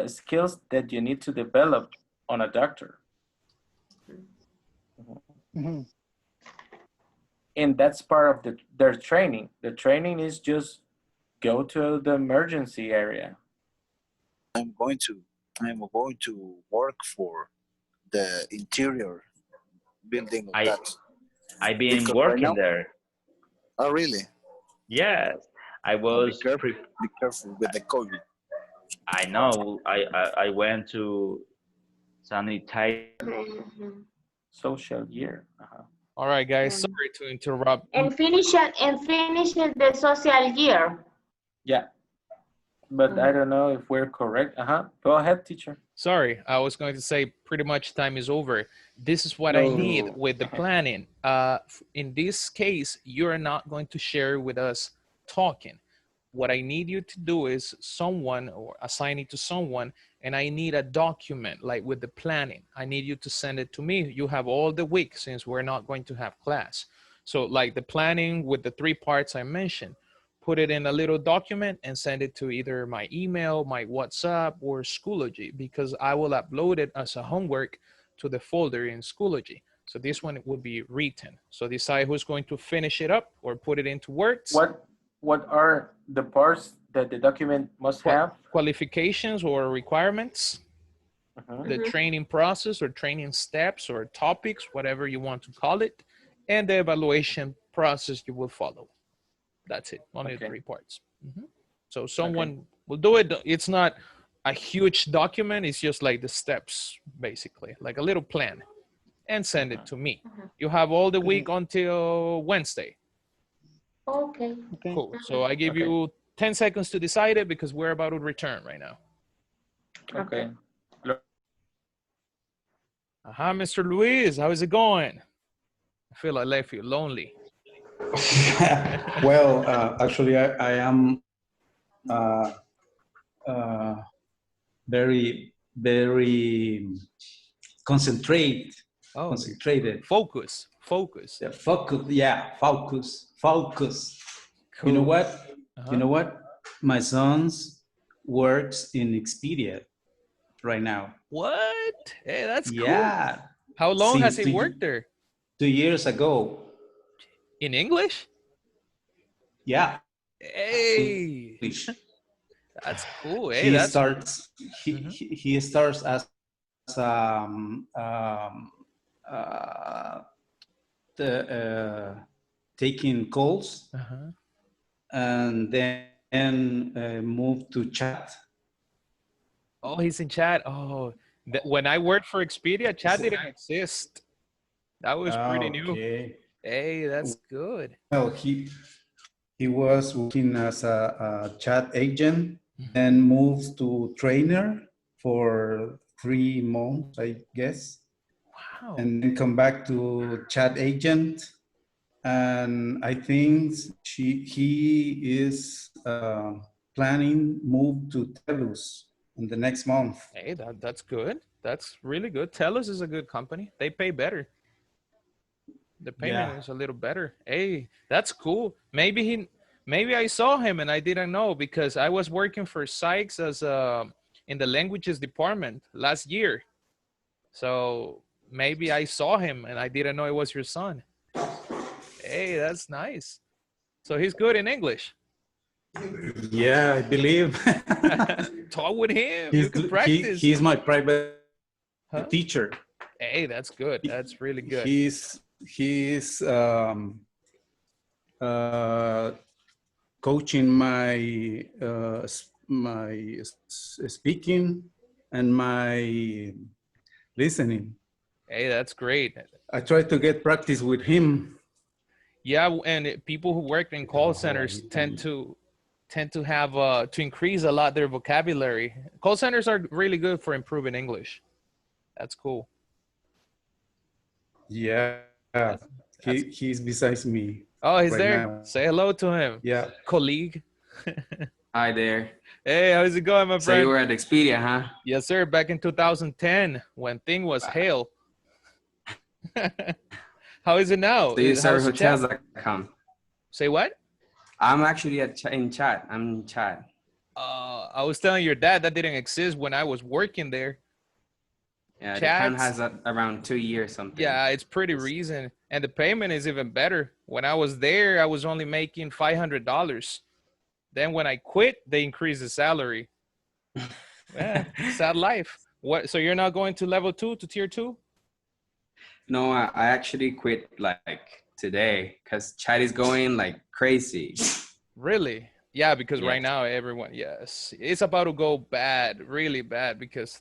[SPEAKER 17] skills that you need to develop on a doctor. And that's part of their training. The training is just go to the emergency area.
[SPEAKER 5] I'm going to work for the interior building of that.
[SPEAKER 12] I've been
[SPEAKER 5] Because
[SPEAKER 12] working
[SPEAKER 5] right now,
[SPEAKER 12] there.
[SPEAKER 5] Oh, really?
[SPEAKER 12] Yes, I was.
[SPEAKER 5] Be careful with the COVID.
[SPEAKER 12] I know. I went to sanitize.
[SPEAKER 17] Social year.
[SPEAKER 1] All right, guys. Sorry to interrupt.
[SPEAKER 16] and finish the social year.
[SPEAKER 17] Yeah, but I don't know if we're correct. Go ahead, teacher.
[SPEAKER 1] Sorry, I was going to say pretty much time is over. This is what I need with the planning. In this case, you're not going to share with us talking. What I need you to do is someone, or assign it to someone, and I need a document like with the planning. I need you to send it to me. You have all the week since we're not going to have class. So like the planning with the 3 parts I mentioned, put it in a little document and send it to either my email, my WhatsApp, or Schoology, because I will upload it as a homework to the folder in Schoology. So this one will be written. So decide who's going to finish it up or put it into words.
[SPEAKER 17] What are the parts that the document must have?
[SPEAKER 1] Qualifications or requirements, the training process or training steps or topics, whatever you want to call it, and the evaluation process you will follow. That's it, only 3 parts. So someone will do it. It's not a huge document. It's just like the steps, basically, like a little plan, and send it to me. You have all the week until Wednesday.
[SPEAKER 16] Okay.
[SPEAKER 1] Cool. So I give you 10 seconds to decide it because we're about to return right now.
[SPEAKER 17] Okay.
[SPEAKER 1] Mr. Luis, how is it going? I feel I left you lonely.
[SPEAKER 13] Well, actually, I am very concentrated.
[SPEAKER 1] Focus.
[SPEAKER 13] Yeah, focus. Cool. You know what? You know what? My son's works in Expedia right now.
[SPEAKER 1] What? Hey, that's cool.
[SPEAKER 13] Yeah.
[SPEAKER 1] How long has he worked there?
[SPEAKER 13] 2 years ago.
[SPEAKER 1] In English?
[SPEAKER 13] Yeah.
[SPEAKER 1] Hey. That's cool. Hey,
[SPEAKER 13] He starts as taking calls, and then moved to chat.
[SPEAKER 1] Oh, he's in chat. Oh, when I worked for Expedia, chat didn't exist. That was pretty new. Hey, that's good.
[SPEAKER 13] Well, he was working as a chat agent, and moved to trainer for 3 months, I guess.
[SPEAKER 1] Wow.
[SPEAKER 13] And then come back to chat agent. And I think he is planning move to Telus in the next month.
[SPEAKER 1] Hey, that's good. That's really good. TELUS is a good company. They pay better. The payment
[SPEAKER 13] Yeah.
[SPEAKER 1] is a little better. Hey, that's cool. Maybe I saw him and I didn't know because I was working for Sykes as in the languages department last year. So maybe I saw him and I didn't know it was your son. Hey, that's nice. So he's good in English.
[SPEAKER 13] Yeah, I believe.
[SPEAKER 1] Talk with him. You can practice.
[SPEAKER 13] He's my private teacher.
[SPEAKER 1] Hey, that's good. That's really good.
[SPEAKER 13] He's coaching my speaking and my listening.
[SPEAKER 1] Hey, that's great.
[SPEAKER 13] I try to get practice with him.
[SPEAKER 1] Yeah, and people who work in call centers tend to have to increase a lot their vocabulary. Call centers are really good for improving English. That's cool.
[SPEAKER 13] Yeah, he's besides me.
[SPEAKER 1] Oh, he's
[SPEAKER 13] right
[SPEAKER 1] there.
[SPEAKER 13] now.
[SPEAKER 1] Say hello to him.
[SPEAKER 13] Yeah.
[SPEAKER 1] Colleague.
[SPEAKER 20] Hi there.
[SPEAKER 1] Hey, how's it going, my
[SPEAKER 20] So
[SPEAKER 1] friend?
[SPEAKER 20] you were at Expedia, huh?
[SPEAKER 1] Yes, sir. Back in 2010, when thing was hell. How is it now?
[SPEAKER 20] So you serve
[SPEAKER 1] How's chat?
[SPEAKER 20] hotels.com.
[SPEAKER 1] Say what?
[SPEAKER 20] I'm actually in chat. I'm in chat.
[SPEAKER 1] I was telling your dad that didn't exist when I was working there.
[SPEAKER 20] Yeah, the
[SPEAKER 1] Chats?
[SPEAKER 20] account has around 2 years something.
[SPEAKER 1] Yeah, it's pretty recent. And the payment is even better. When I was there, I was only making $500. Then when I quit, they increased the salary. Yeah, sad life. What? So you're not going to level 2 to tier 2?
[SPEAKER 20] No, I actually quit like today because chat is going like crazy.
[SPEAKER 1] Really? Yeah, because
[SPEAKER 20] Yeah.
[SPEAKER 1] right now everyone, yes, it's about to go bad, really bad, because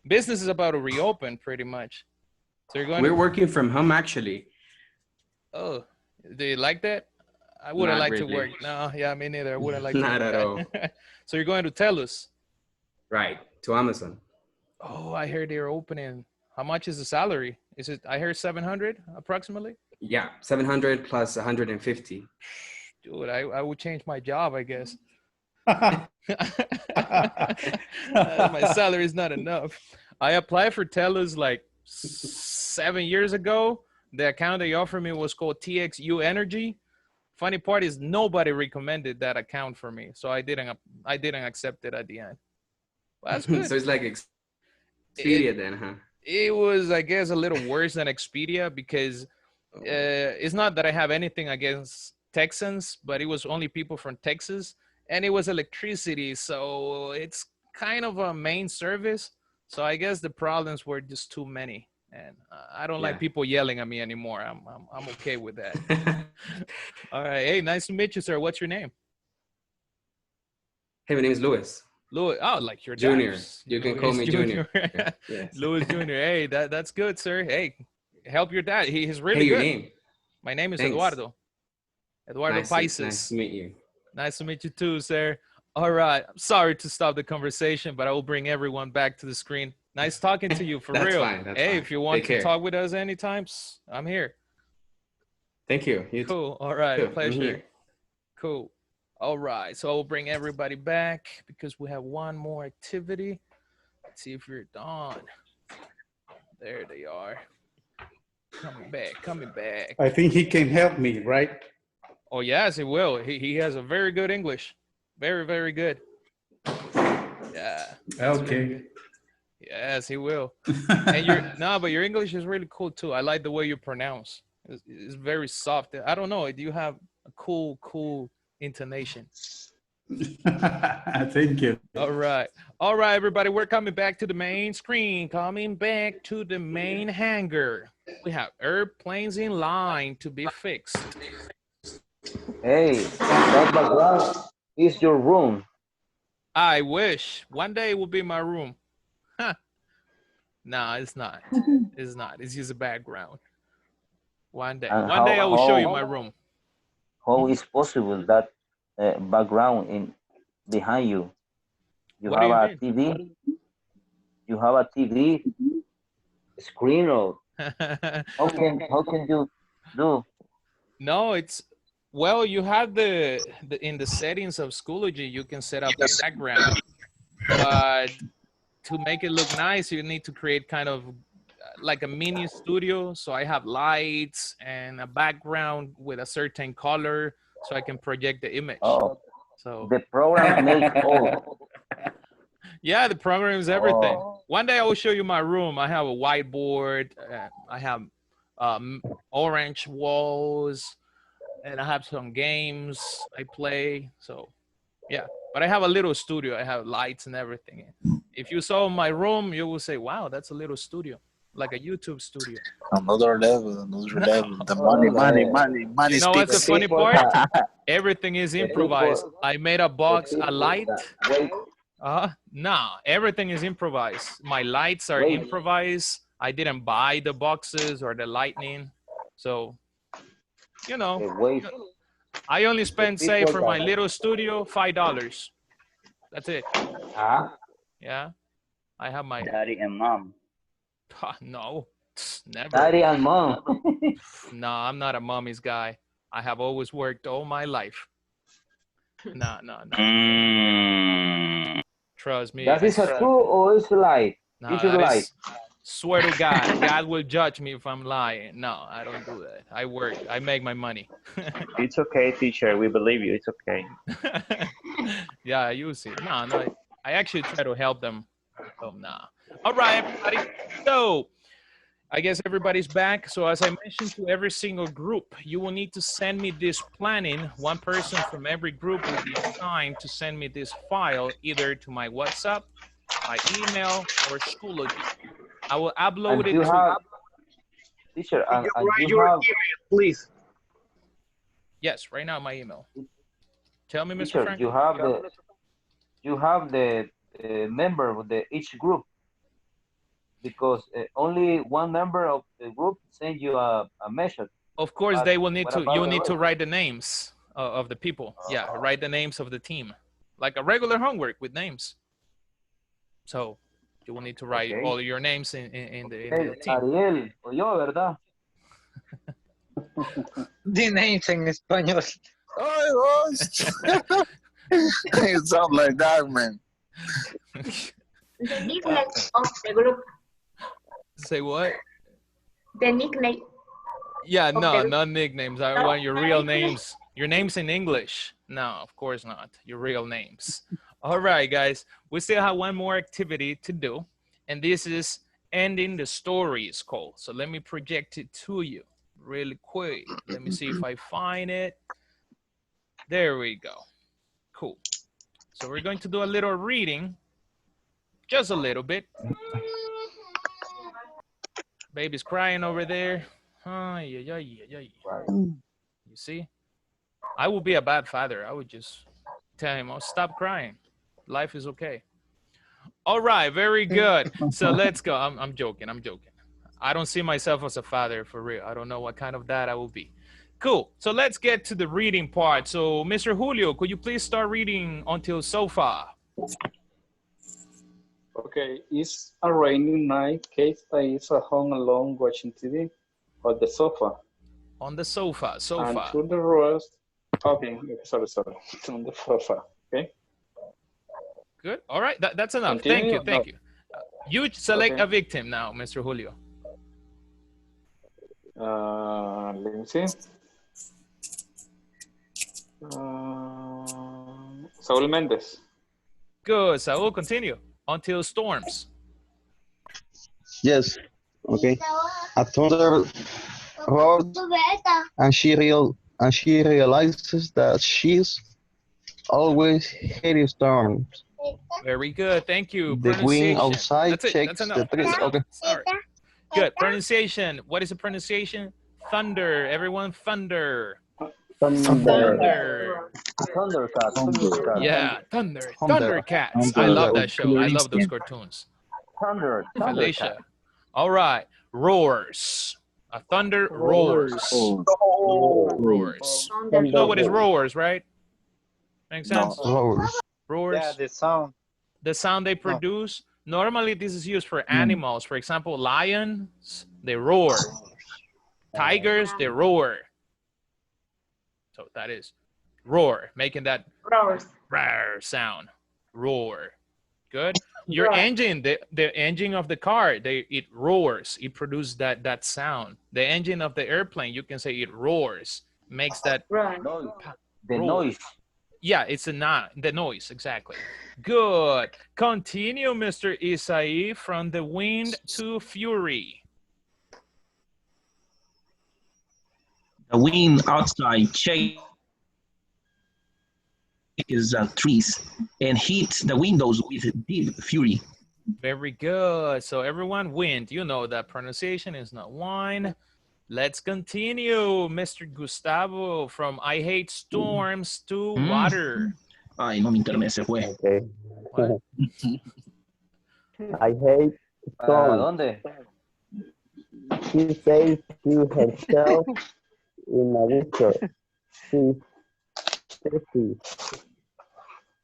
[SPEAKER 1] business is about to reopen pretty much. So you're going
[SPEAKER 20] We're working from home actually.
[SPEAKER 1] Oh, do you like that? I wouldn't
[SPEAKER 20] Not
[SPEAKER 1] like to
[SPEAKER 20] really.
[SPEAKER 1] work. No, yeah, me neither. I wouldn't like to
[SPEAKER 20] Not
[SPEAKER 1] work
[SPEAKER 20] at all.
[SPEAKER 1] So you're going to TELUS?
[SPEAKER 20] Right, to Amazon.
[SPEAKER 1] Oh, I heard they're opening. How much is the salary? Is it? I heard 700 approximately.
[SPEAKER 20] Yeah, 700 plus 150.
[SPEAKER 1] Dude, I would change my job, I guess. My salary is not enough. I applied for TELUS like 7 years ago. The account they offered me was called TXU Energy. Funny part is nobody recommended that account for me, so I didn't accept it at the end. Well, that's good.
[SPEAKER 20] So it's like Expedia then, huh?
[SPEAKER 1] It was, I guess, a little worse than Expedia because it's not that I have anything against Texans, but it was only people from Texas, and it was electricity, so it's kind of a main service. So I guess the problems were just too many, and I don't like people yelling at me anymore. I'm okay with that. All right, hey, nice to meet you, sir. What's your name?
[SPEAKER 20] Hey, my name is Louis.
[SPEAKER 1] Louis, oh, like your
[SPEAKER 20] Junior.
[SPEAKER 1] dad.
[SPEAKER 20] You can call me Junior. Yes.
[SPEAKER 1] Louis Junior. Hey, that's good, sir. Hey, help your dad. He's really
[SPEAKER 20] Hey, your
[SPEAKER 1] good.
[SPEAKER 20] name?
[SPEAKER 1] My name is
[SPEAKER 20] Thanks.
[SPEAKER 1] Eduardo. Eduardo
[SPEAKER 20] Nice
[SPEAKER 1] Paises.
[SPEAKER 20] to meet you.
[SPEAKER 1] Nice to meet you too, sir. All right. I'm sorry to stop the conversation, but I will bring everyone back to the screen. Nice talking to you, for
[SPEAKER 20] That's
[SPEAKER 1] real.
[SPEAKER 20] fine, that's
[SPEAKER 1] hey,
[SPEAKER 20] fine.
[SPEAKER 1] if you want
[SPEAKER 20] Take
[SPEAKER 1] to
[SPEAKER 20] care.
[SPEAKER 1] talk with us anytime, I'm here.
[SPEAKER 20] Thank you. You
[SPEAKER 1] Cool. All right.
[SPEAKER 20] too. I'm
[SPEAKER 1] Pleasure.
[SPEAKER 20] here.
[SPEAKER 1] Cool. All right. So I will bring everybody back because we have one more activity. Let's see if you're done. There they are. Coming back.
[SPEAKER 13] I think he can help me, right?
[SPEAKER 1] Oh, yes, he will. He has a very good English. Very, very good. Yeah. that's very
[SPEAKER 13] Okay.
[SPEAKER 1] good. Yes, he will. And but your English is really cool too. I like the way you pronounce. It's very soft. I don't know. Do you have a cool intonation?
[SPEAKER 13] Thank you.
[SPEAKER 1] All right, everybody. We're coming back to the main screen. Coming back to the main hangar. We have airplanes in line to be fixed.
[SPEAKER 4] Hey, that background is your room.
[SPEAKER 1] I wish one day it will be my room. Huh. Nah, it's not. It's not. It's just a background. One day.
[SPEAKER 4] And
[SPEAKER 1] One day I will show you
[SPEAKER 4] how-
[SPEAKER 1] my room.
[SPEAKER 4] How is possible that background in behind you? You
[SPEAKER 1] What do
[SPEAKER 4] have
[SPEAKER 1] you
[SPEAKER 4] a TV? you have a TV screen, or how can you do?
[SPEAKER 1] No, it's well, you have the in the settings of Schoology, you can set up a background, but to make it look nice, you need to create kind of like a mini studio. So I have lights and a background with a certain color so I can project the image.
[SPEAKER 4] Oh,
[SPEAKER 1] So
[SPEAKER 4] the program make all.
[SPEAKER 1] yeah, the program is everything.
[SPEAKER 4] Oh,
[SPEAKER 1] One day I will show you my room. I have a whiteboard. I have orange walls, and I have some games I play. So yeah, but I have a little studio. I have lights and everything. If you saw my room, you will say, wow, that's a little studio, like a YouTube studio.
[SPEAKER 5] Another level, another level. The money, money,
[SPEAKER 4] man.
[SPEAKER 5] money, money
[SPEAKER 1] You know what's the
[SPEAKER 5] speaks.
[SPEAKER 1] funny
[SPEAKER 4] People
[SPEAKER 1] part?
[SPEAKER 4] that
[SPEAKER 1] Everything is
[SPEAKER 4] the
[SPEAKER 1] improvised.
[SPEAKER 4] people
[SPEAKER 1] I made a
[SPEAKER 4] the
[SPEAKER 1] box, a
[SPEAKER 4] people
[SPEAKER 1] light.
[SPEAKER 4] that wait
[SPEAKER 1] Nah, everything is improvised. My lights are
[SPEAKER 4] wait
[SPEAKER 1] improvised. I didn't buy the boxes or the lightning. So, you know,
[SPEAKER 4] wait
[SPEAKER 1] I only
[SPEAKER 4] the
[SPEAKER 1] spend, say,
[SPEAKER 4] people
[SPEAKER 1] for my
[SPEAKER 4] that
[SPEAKER 1] little studio, $5. That's it. Yeah, I have my,
[SPEAKER 12] Daddy and mom.
[SPEAKER 1] no, never.
[SPEAKER 4] daddy and mom.
[SPEAKER 1] No, I'm not a mommy's guy. I have always worked all my life. No. Trust me.
[SPEAKER 4] That is a true or is a lie?
[SPEAKER 1] No,
[SPEAKER 4] You should
[SPEAKER 1] that
[SPEAKER 4] lie.
[SPEAKER 1] is, swear to God, God will judge me if I'm lying. No, I don't do that. I work, I make my money.
[SPEAKER 12] It's okay, teacher. We believe you. It's okay.
[SPEAKER 1] Yeah, you see. No, I actually try to help them. So, nah. All right, everybody. So, I guess everybody's back. So as I mentioned to every single group, you will need to send me this planning. One person from every group will be assigned to send me this file either to my WhatsApp, my email, or Schoology. I will upload
[SPEAKER 4] And
[SPEAKER 1] it
[SPEAKER 4] you
[SPEAKER 1] to...
[SPEAKER 4] have, teacher, and
[SPEAKER 15] Write
[SPEAKER 4] you
[SPEAKER 15] your
[SPEAKER 4] have,
[SPEAKER 15] email, please.
[SPEAKER 1] Yes, right now my email. Tell me, Mr.
[SPEAKER 4] teacher,
[SPEAKER 1] Frank.
[SPEAKER 4] you have the member of the each group, because only one member of the group send you a message.
[SPEAKER 1] Of course,
[SPEAKER 4] But
[SPEAKER 1] they will need
[SPEAKER 4] what
[SPEAKER 1] to,
[SPEAKER 4] about
[SPEAKER 1] you'll
[SPEAKER 4] the
[SPEAKER 1] need to
[SPEAKER 4] rest?
[SPEAKER 1] write the names of the people. Yeah, write the names of the team. Like a regular homework with names. So you will need to write
[SPEAKER 4] Okay.
[SPEAKER 1] all your names in the team.
[SPEAKER 4] Ariel o yo, ¿verdad?
[SPEAKER 14] The names en español.
[SPEAKER 5] Oh, it sounds like that, man.
[SPEAKER 16] The nickname of the group.
[SPEAKER 1] Say what?
[SPEAKER 16] The nickname.
[SPEAKER 1] Yeah, no,
[SPEAKER 16] Okay.
[SPEAKER 1] not nicknames. I
[SPEAKER 16] No,
[SPEAKER 1] want your
[SPEAKER 16] no
[SPEAKER 1] real
[SPEAKER 16] nickname.
[SPEAKER 1] names. Your names in English. No, of course not. Your real names. All right, guys. We still have one more activity to do. And this is ending the stories call. So let me project it to you really quick. Let me see if I find it. There we go. Cool. So we're going to do a little reading. Just a little bit. Baby's crying over there. You see? I would be a bad father. I would just tell him, oh, stop crying. Life is okay. All right, very good. So let's go. I'm joking. I'm joking. I don't see myself as a father for real. I don't know what kind of dad I will be. Cool. So let's get to the reading part. So Mr. Julio, could you please start reading until so far?
[SPEAKER 2] Okay, it's a rainy night. Kate is at home alone watching TV on the sofa.
[SPEAKER 1] On the sofa,
[SPEAKER 2] And to the rest, okay, sorry, on the sofa, okay?
[SPEAKER 1] Good. All right, that's enough.
[SPEAKER 2] Continue?
[SPEAKER 1] Thank you. You select
[SPEAKER 2] Okay.
[SPEAKER 1] a victim now, Mr. Julio.
[SPEAKER 2] Let me see. Saul Mendes.
[SPEAKER 1] Good, Saul, continue. Until storms.
[SPEAKER 6] Yes. Okay. A thunder roars, and she realizes that she's always hated storms.
[SPEAKER 1] Very good. Thank you.
[SPEAKER 6] The wind outside
[SPEAKER 1] That's it.
[SPEAKER 6] checks
[SPEAKER 1] That's
[SPEAKER 6] the
[SPEAKER 1] enough.
[SPEAKER 6] trees. Okay.
[SPEAKER 1] Sorry. Good. Pronunciation. What is the pronunciation? Thunder. Everyone, thunder.
[SPEAKER 4] Thundercat.
[SPEAKER 1] Yeah, thunder. Thundercats. I love that show. I love those cartoons. Felicia. All right. Roars. A thunder roars. Roars. You know what is roars, right? Makes sense?
[SPEAKER 6] Roars.
[SPEAKER 1] Roars.
[SPEAKER 14] Yeah, the sound.
[SPEAKER 1] The sound they produce. Normally, this is used for animals. For example, lions, they roar. Tigers, they roar. So that is roar, making that roar sound. Roar. Good. Your engine, the engine of the car, it roars. It produces that sound. The engine of the airplane, you can say it roars. Makes that
[SPEAKER 4] The
[SPEAKER 1] roar.
[SPEAKER 4] noise.
[SPEAKER 1] Yeah, it's the noise, exactly. Good. Continue, Mr. Isai, from the wind to fury.
[SPEAKER 3] The wind outside shakes the trees and hits the windows with deep fury.
[SPEAKER 1] Very good. So everyone, wind, you know that pronunciation is not wine. Let's continue, Mr. Gustavo, from I hate storms to water.
[SPEAKER 3] Ay, no me internet se fue.
[SPEAKER 11] Okay.
[SPEAKER 1] What?
[SPEAKER 11] I hate storms.
[SPEAKER 4] ¿Dónde?
[SPEAKER 11] She says to herself in a whisper. She's thirsty.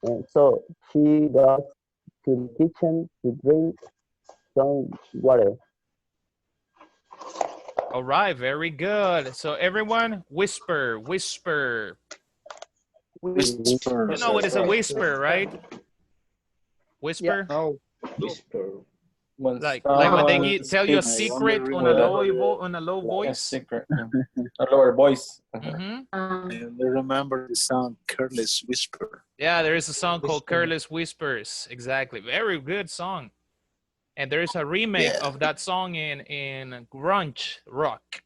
[SPEAKER 11] And so she goes to the kitchen to drink some water.
[SPEAKER 1] All right, very good. So everyone, whisper, whisper.
[SPEAKER 17] Whisper.
[SPEAKER 1] You know what is a whisper, right? Whisper?
[SPEAKER 17] Yeah. No. Whisper.
[SPEAKER 1] Like when they tell you a secret on a low voice.
[SPEAKER 17] A secret. A lower voice.
[SPEAKER 5] And they remember the song Careless Whisper.
[SPEAKER 1] Yeah, there is a song called Careless Whispers. Exactly. Very good song. And there is a remake of that song in grunge rock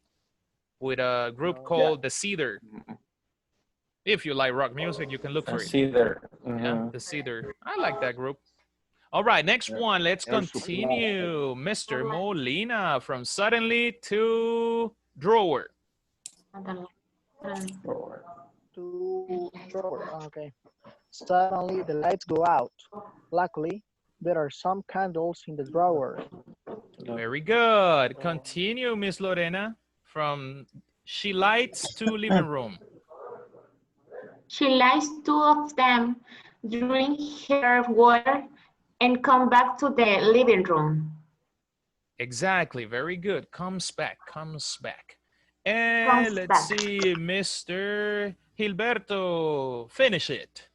[SPEAKER 1] with a group called The Cedar. If you like rock music, you can look for it.
[SPEAKER 17] Cedar.
[SPEAKER 1] Yeah, The Cedar. I like that group. All right, next one. Let's continue. Mr. Molina, from suddenly to drawer.
[SPEAKER 7] To drawer. Okay. Suddenly the lights go out. Luckily, there are some candles in the drawer.
[SPEAKER 1] Very good. Continue, Miss Lorena, from she lights to living room.
[SPEAKER 16] She lights two of them, drink her water, and come back to the living room.
[SPEAKER 1] Exactly. Very good. Comes back. And let's see, Mr. Gilberto, finish it.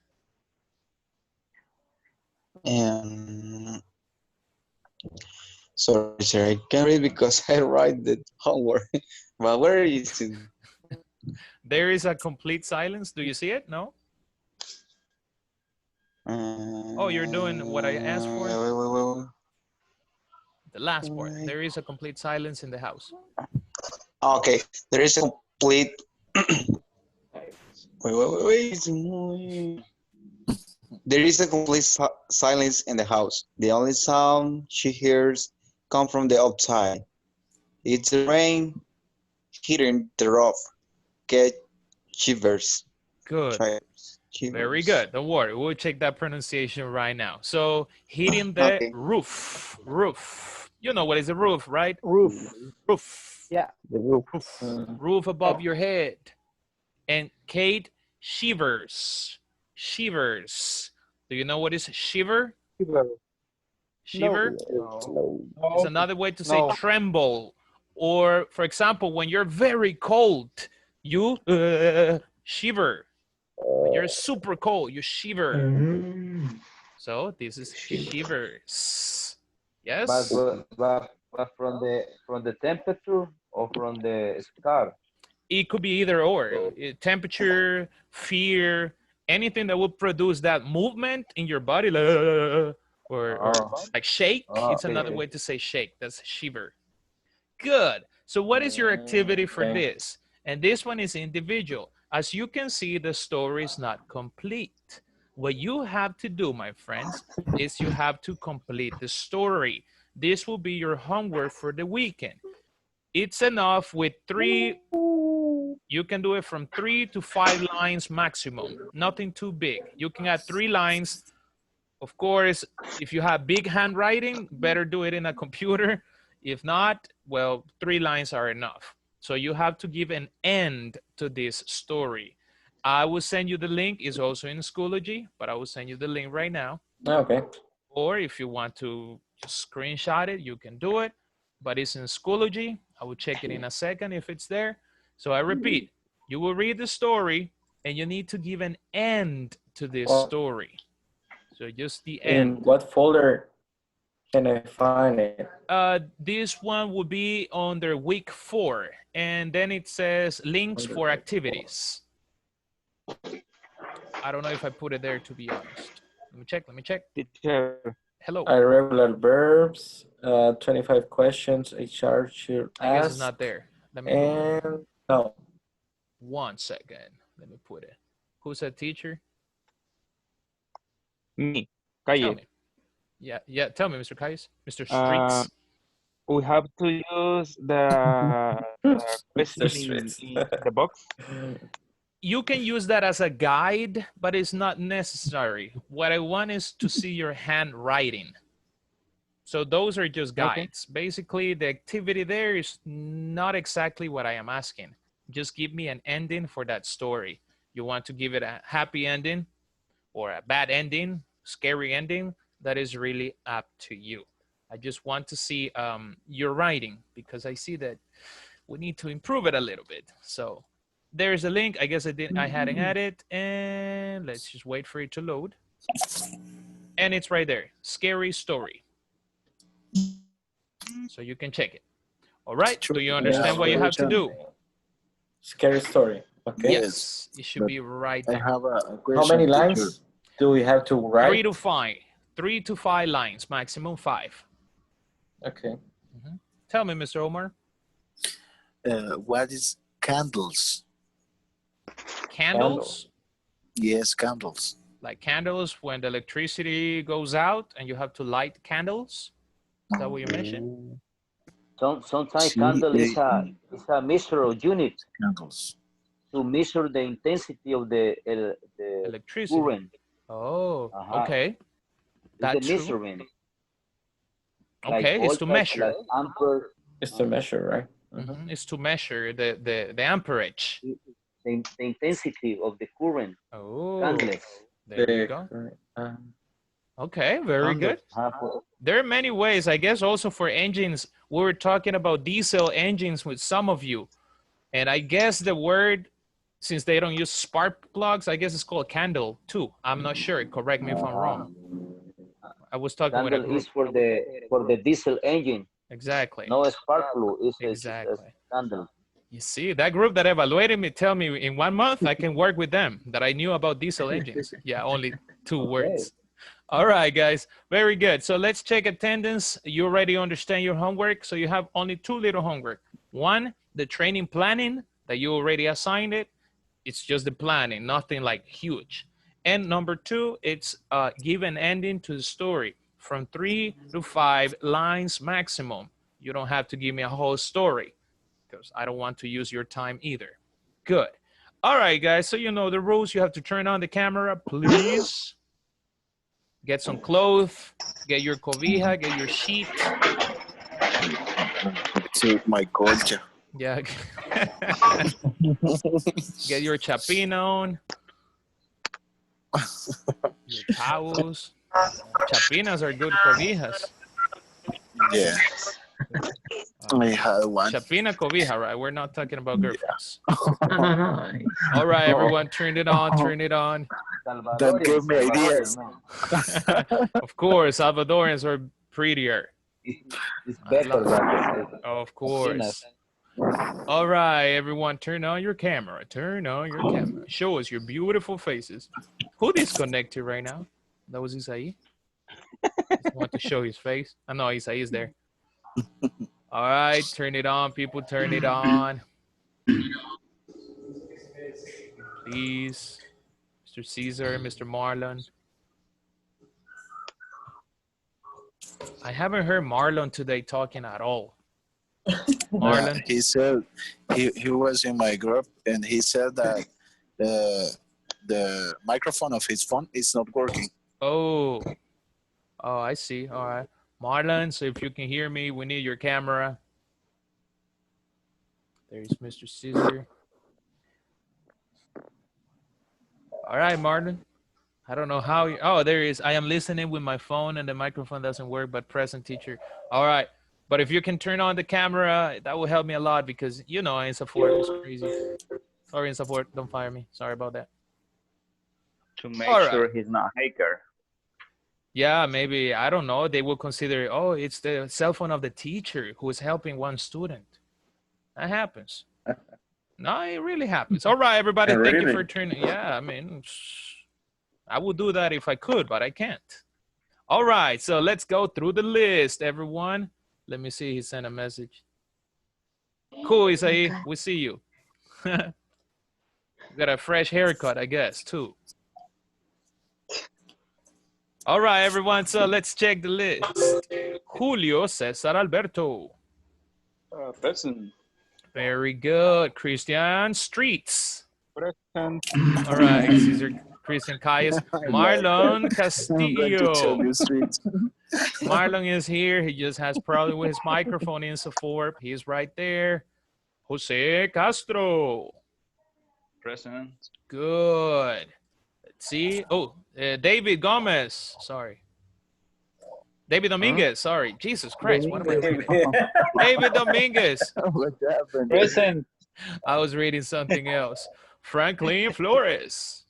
[SPEAKER 21] Sorry, sir, I can't read because I write the homework. But where is it?
[SPEAKER 1] There is a complete silence. Do you see it? No? Oh, you're doing what I asked for? The last part. There is a complete silence in the house.
[SPEAKER 21] Okay, there is a complete... wait. There is a complete silence in the house. The only sound she hears come from the outside. It's the rain hitting the roof. Get shivers.
[SPEAKER 1] Good. Very good. Don't worry. We'll check that pronunciation right now. So hitting the roof. You know what is a roof, right?
[SPEAKER 7] Roof.
[SPEAKER 11] Yeah, the roof.
[SPEAKER 1] Roof above your head. And Kate shivers. Do you know what is shiver? Shiver?
[SPEAKER 11] No.
[SPEAKER 1] It's another way to say tremble. Or, for example, when you're very cold, you shiver. When you're super cold, you shiver. So this is shivers. Yes?
[SPEAKER 4] But from the temperature or from the scar?
[SPEAKER 1] It could be either or. Temperature, fear, anything that will produce that movement in your body, or like shake. It's another way to say shake. That's shiver. Good. So what is your activity for this? And this one is individual. As you can see, the story is not complete. What you have to do, my friends, is you have to complete the story. This will be your homework for the weekend. It's enough with 3. You can do it from 3 to 5 lines maximum. Nothing too big. You can add 3 lines. Of course, if you have big handwriting, better do it in a computer. If not, well, 3 lines are enough. So you have to give an end to this story. I will send you the link. It's also in Schoology, but I will send you the link right now.
[SPEAKER 17] Okay.
[SPEAKER 1] Or if you want to just screenshot it, you can do it. But it's in Schoology. I will check it in a second if it's there. So I repeat, you will read the story and you need to give an end to this story. So just the end.
[SPEAKER 17] In what folder can I find it?
[SPEAKER 1] This one will be under week 4. And then it says links for activities. I don't know if I put it there, to be honest. Let me check. Hello.
[SPEAKER 17] Irregular verbs, 25 questions HR should ask.
[SPEAKER 1] I guess it's not there. Let me
[SPEAKER 17] and no.
[SPEAKER 1] 1 second. Let me put it. Who's a teacher?
[SPEAKER 18] Me.
[SPEAKER 1] Tell
[SPEAKER 18] Calle.
[SPEAKER 1] me. Yeah. Tell me, Mr. Kais. Mr. Streets.
[SPEAKER 18] We have to use the question in the box.
[SPEAKER 1] You can use that as a guide, but it's not necessary. What I want is to see your handwriting. So those are just guides. Okay. Basically, the activity there is not exactly what I am asking. Just give me an ending for that story. You want to give it a happy ending or a bad ending, scary ending, that is really up to you. I just want to see your writing because I see that we need to improve it a little bit. So there's a link. I guess I hadn't added, and let's just wait for it to load. And it's right there, scary story. So you can check it. All right, do you understand what you have to do?
[SPEAKER 17] Scary story, okay.
[SPEAKER 1] Yes, it should be right there.
[SPEAKER 5] I have a question.
[SPEAKER 17] How many lines do we have to write?
[SPEAKER 1] 3 to 5. 3 to 5 lines, maximum 5.
[SPEAKER 17] Okay.
[SPEAKER 1] Tell me, Mr. Omar.
[SPEAKER 5] What is candles?
[SPEAKER 1] Candles?
[SPEAKER 5] Yes, candles.
[SPEAKER 1] Like candles when the electricity goes out and you have to light candles? Is that what you mentioned?
[SPEAKER 4] Sometimes candle is a measure unit.
[SPEAKER 5] Candles.
[SPEAKER 4] To measure the intensity of the
[SPEAKER 1] electricity.
[SPEAKER 4] Current.
[SPEAKER 1] Oh, okay. That's
[SPEAKER 4] the measurement.
[SPEAKER 1] Okay,
[SPEAKER 4] like
[SPEAKER 1] it's to measure.
[SPEAKER 4] Like ampere.
[SPEAKER 17] It's to measure, right?
[SPEAKER 1] It's to measure the amperage.
[SPEAKER 4] The intensity of the current.
[SPEAKER 1] Oh,
[SPEAKER 4] candles.
[SPEAKER 1] There you go. Okay, very good. There are many ways, I guess, also for engines. We were talking about diesel engines with some of you. And I guess the word, since they don't use spark plugs, I guess it's called candle too. I'm not sure. Correct me if I'm wrong. I was talking with a
[SPEAKER 4] Candle
[SPEAKER 1] group.
[SPEAKER 4] is for the diesel engine.
[SPEAKER 1] Exactly.
[SPEAKER 4] No spark plug. It's
[SPEAKER 1] exactly.
[SPEAKER 4] A candle.
[SPEAKER 1] You see, that group that evaluated me tell me in 1 month I can work with them that I knew about diesel engines. Yeah, only 2 words. All right, guys. Very good. So let's check attendance. You already understand your homework. So you have only 2 little homework. 1, the training planning that you already assigned it. It's just the planning, nothing like huge. And number 2, it's give an ending to the story from 3 to 5 lines maximum. You don't have to give me a whole story because I don't want to use your time either. Good. All right, guys. So you know the rules. You have to turn on the camera, please. Get some clothes, get your cobija, get your sheet.
[SPEAKER 5] To my colcha.
[SPEAKER 1] Yeah. Get your chapina on. Your towels. Chapinas are good cobijas.
[SPEAKER 5] Yeah. I had one.
[SPEAKER 1] Chapina cobija, right? We're not talking about girlfriends. No. All right, everyone, turn it on, turn it on.
[SPEAKER 5] Don't give me ideas.
[SPEAKER 1] Of course, Salvadorians are prettier.
[SPEAKER 4] It's better.
[SPEAKER 1] Of course. All right, everyone, turn on your camera. Turn on your camera. Show us your beautiful faces. Who disconnected right now? That was Isai. I want to show his face. I know Isai is there. All right, turn it on, people. Turn it on. Please. Mr. Caesar, Mr. Marlon. I haven't heard Marlon today talking at all. Marlon?
[SPEAKER 5] He said he was in my group and he said that the microphone of his phone is not working.
[SPEAKER 1] Oh, I see. All right. Marlon, so if you can hear me, we need your camera. There's Mr. Caesar. All right, Marlon. I don't know how. Oh, there is. I am listening with my phone and the microphone doesn't work, but present teacher. All right. But if you can turn on the camera, that will help me a lot because, you know, INSAFORP is crazy. Sorry, INSAFORP. Don't fire me. Sorry about that.
[SPEAKER 12] To make
[SPEAKER 1] All right.
[SPEAKER 12] sure he's not a hacker.
[SPEAKER 1] Yeah, maybe. I don't know. They will consider, oh, it's the cell phone of the teacher who is helping one student. That happens. No, it really happens. All right, everybody. Thank you for turning. Yeah, I mean, I would do that if I could, but I can't. All right, so let's go through the list, everyone. Let me see. He sent a message. Cool, Isai. We see you. Got a fresh haircut, I guess, too. All right, everyone. So let's check the list. Julio Cesar Alberto.
[SPEAKER 2] Present.
[SPEAKER 1] Very good. Christian Streets.
[SPEAKER 14] Present.
[SPEAKER 1] All right, Caesar Christian Calles. Marlon Castillo. Marlon is here. He just has problem with his microphone in INSAFORP. He's right there. Jose Castro.
[SPEAKER 12] Present.
[SPEAKER 1] Good. Let's see. Oh, David Gomez. Sorry. David Dominguez. Sorry. Jesus Christ. What am I doing? David Dominguez.
[SPEAKER 14] Present.
[SPEAKER 1] I was reading something else. Franklin Flores.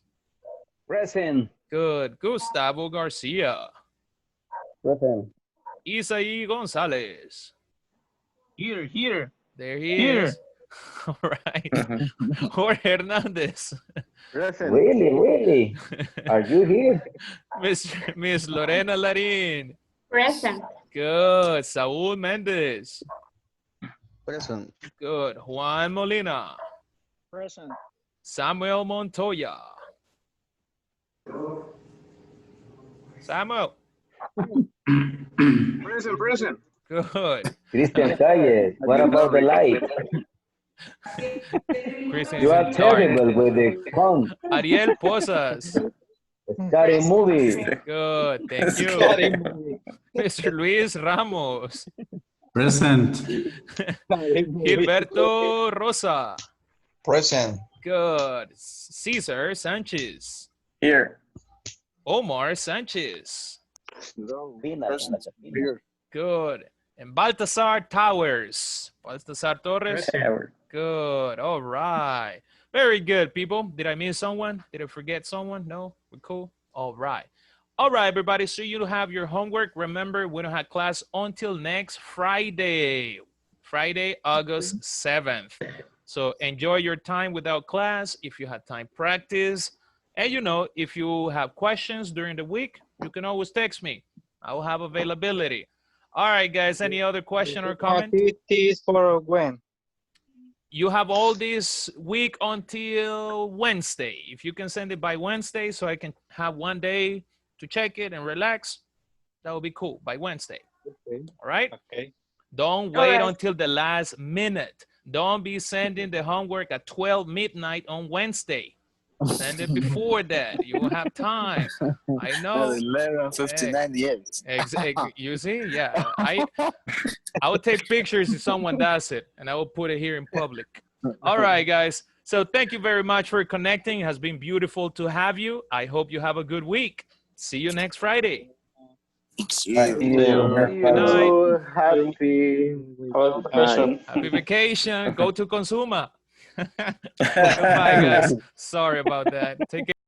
[SPEAKER 4] Present.
[SPEAKER 1] Good. Gustavo Garcia.
[SPEAKER 4] Present.
[SPEAKER 1] Isai Gonzalez.
[SPEAKER 3] Here.
[SPEAKER 1] There he is. All right. Jorge Hernandez.
[SPEAKER 4] Present. Really? Are you here?
[SPEAKER 1] Miss Lorena Larin.
[SPEAKER 16] Present.
[SPEAKER 1] Good. Saúl Mendez.
[SPEAKER 6] Present.
[SPEAKER 1] Good. Juan Molina.
[SPEAKER 7] Present.
[SPEAKER 1] Samuel Montoya. Samuel.
[SPEAKER 15] Present.
[SPEAKER 1] Good.
[SPEAKER 4] Christian Calles, what about the light?
[SPEAKER 1] Christian
[SPEAKER 4] You
[SPEAKER 1] is
[SPEAKER 4] are
[SPEAKER 1] in dark.
[SPEAKER 4] terrible with the phone.
[SPEAKER 1] Ariel Posas.
[SPEAKER 4] Scary movie.
[SPEAKER 1] Good. Thank you. Mr. Luis Ramos.
[SPEAKER 13] Present.
[SPEAKER 1] Gilberto Rosa.
[SPEAKER 21] Present.
[SPEAKER 1] Good. Cesar Sanchez.
[SPEAKER 12] Here.
[SPEAKER 1] Omar Sanchez.
[SPEAKER 12] Here.
[SPEAKER 1] Good. And Baltasar Towers. Baltasar Torres.
[SPEAKER 12] Present.
[SPEAKER 1] Good. All right. Very good, people. Did I miss someone? Did I forget someone? No? We're cool? All right. All right, everybody. So you have your homework. Remember, we don't have class until next Friday. Friday, August 7th. So enjoy your time without class. If you have time, practice. And you know, if you have questions during the week, you can always text me. I will have availability. All right, guys. Any other question or comment?
[SPEAKER 14] Activities for when?
[SPEAKER 1] You have all this week until Wednesday. If you can send it by Wednesday so I can have one day to check it and relax, that would be cool by Wednesday.
[SPEAKER 14] Okay.
[SPEAKER 1] All right?
[SPEAKER 14] Okay.
[SPEAKER 1] Don't wait until the last minute. Don't be sending the homework at 12 midnight on Wednesday. Send it before that. You will have time. I know.
[SPEAKER 5] 11:59 years.
[SPEAKER 1] Exactly. You see? Yeah. I will take pictures if someone does it, and I will put it here in public. All right, guys. So thank you very much for connecting. It has been beautiful to have you. I hope you have a good week. See you next Friday.
[SPEAKER 4] Thank you.
[SPEAKER 1] Good night.
[SPEAKER 2] Happy
[SPEAKER 1] vacation. Go to Consuma. Goodbye, guys. Sorry about that. Take care.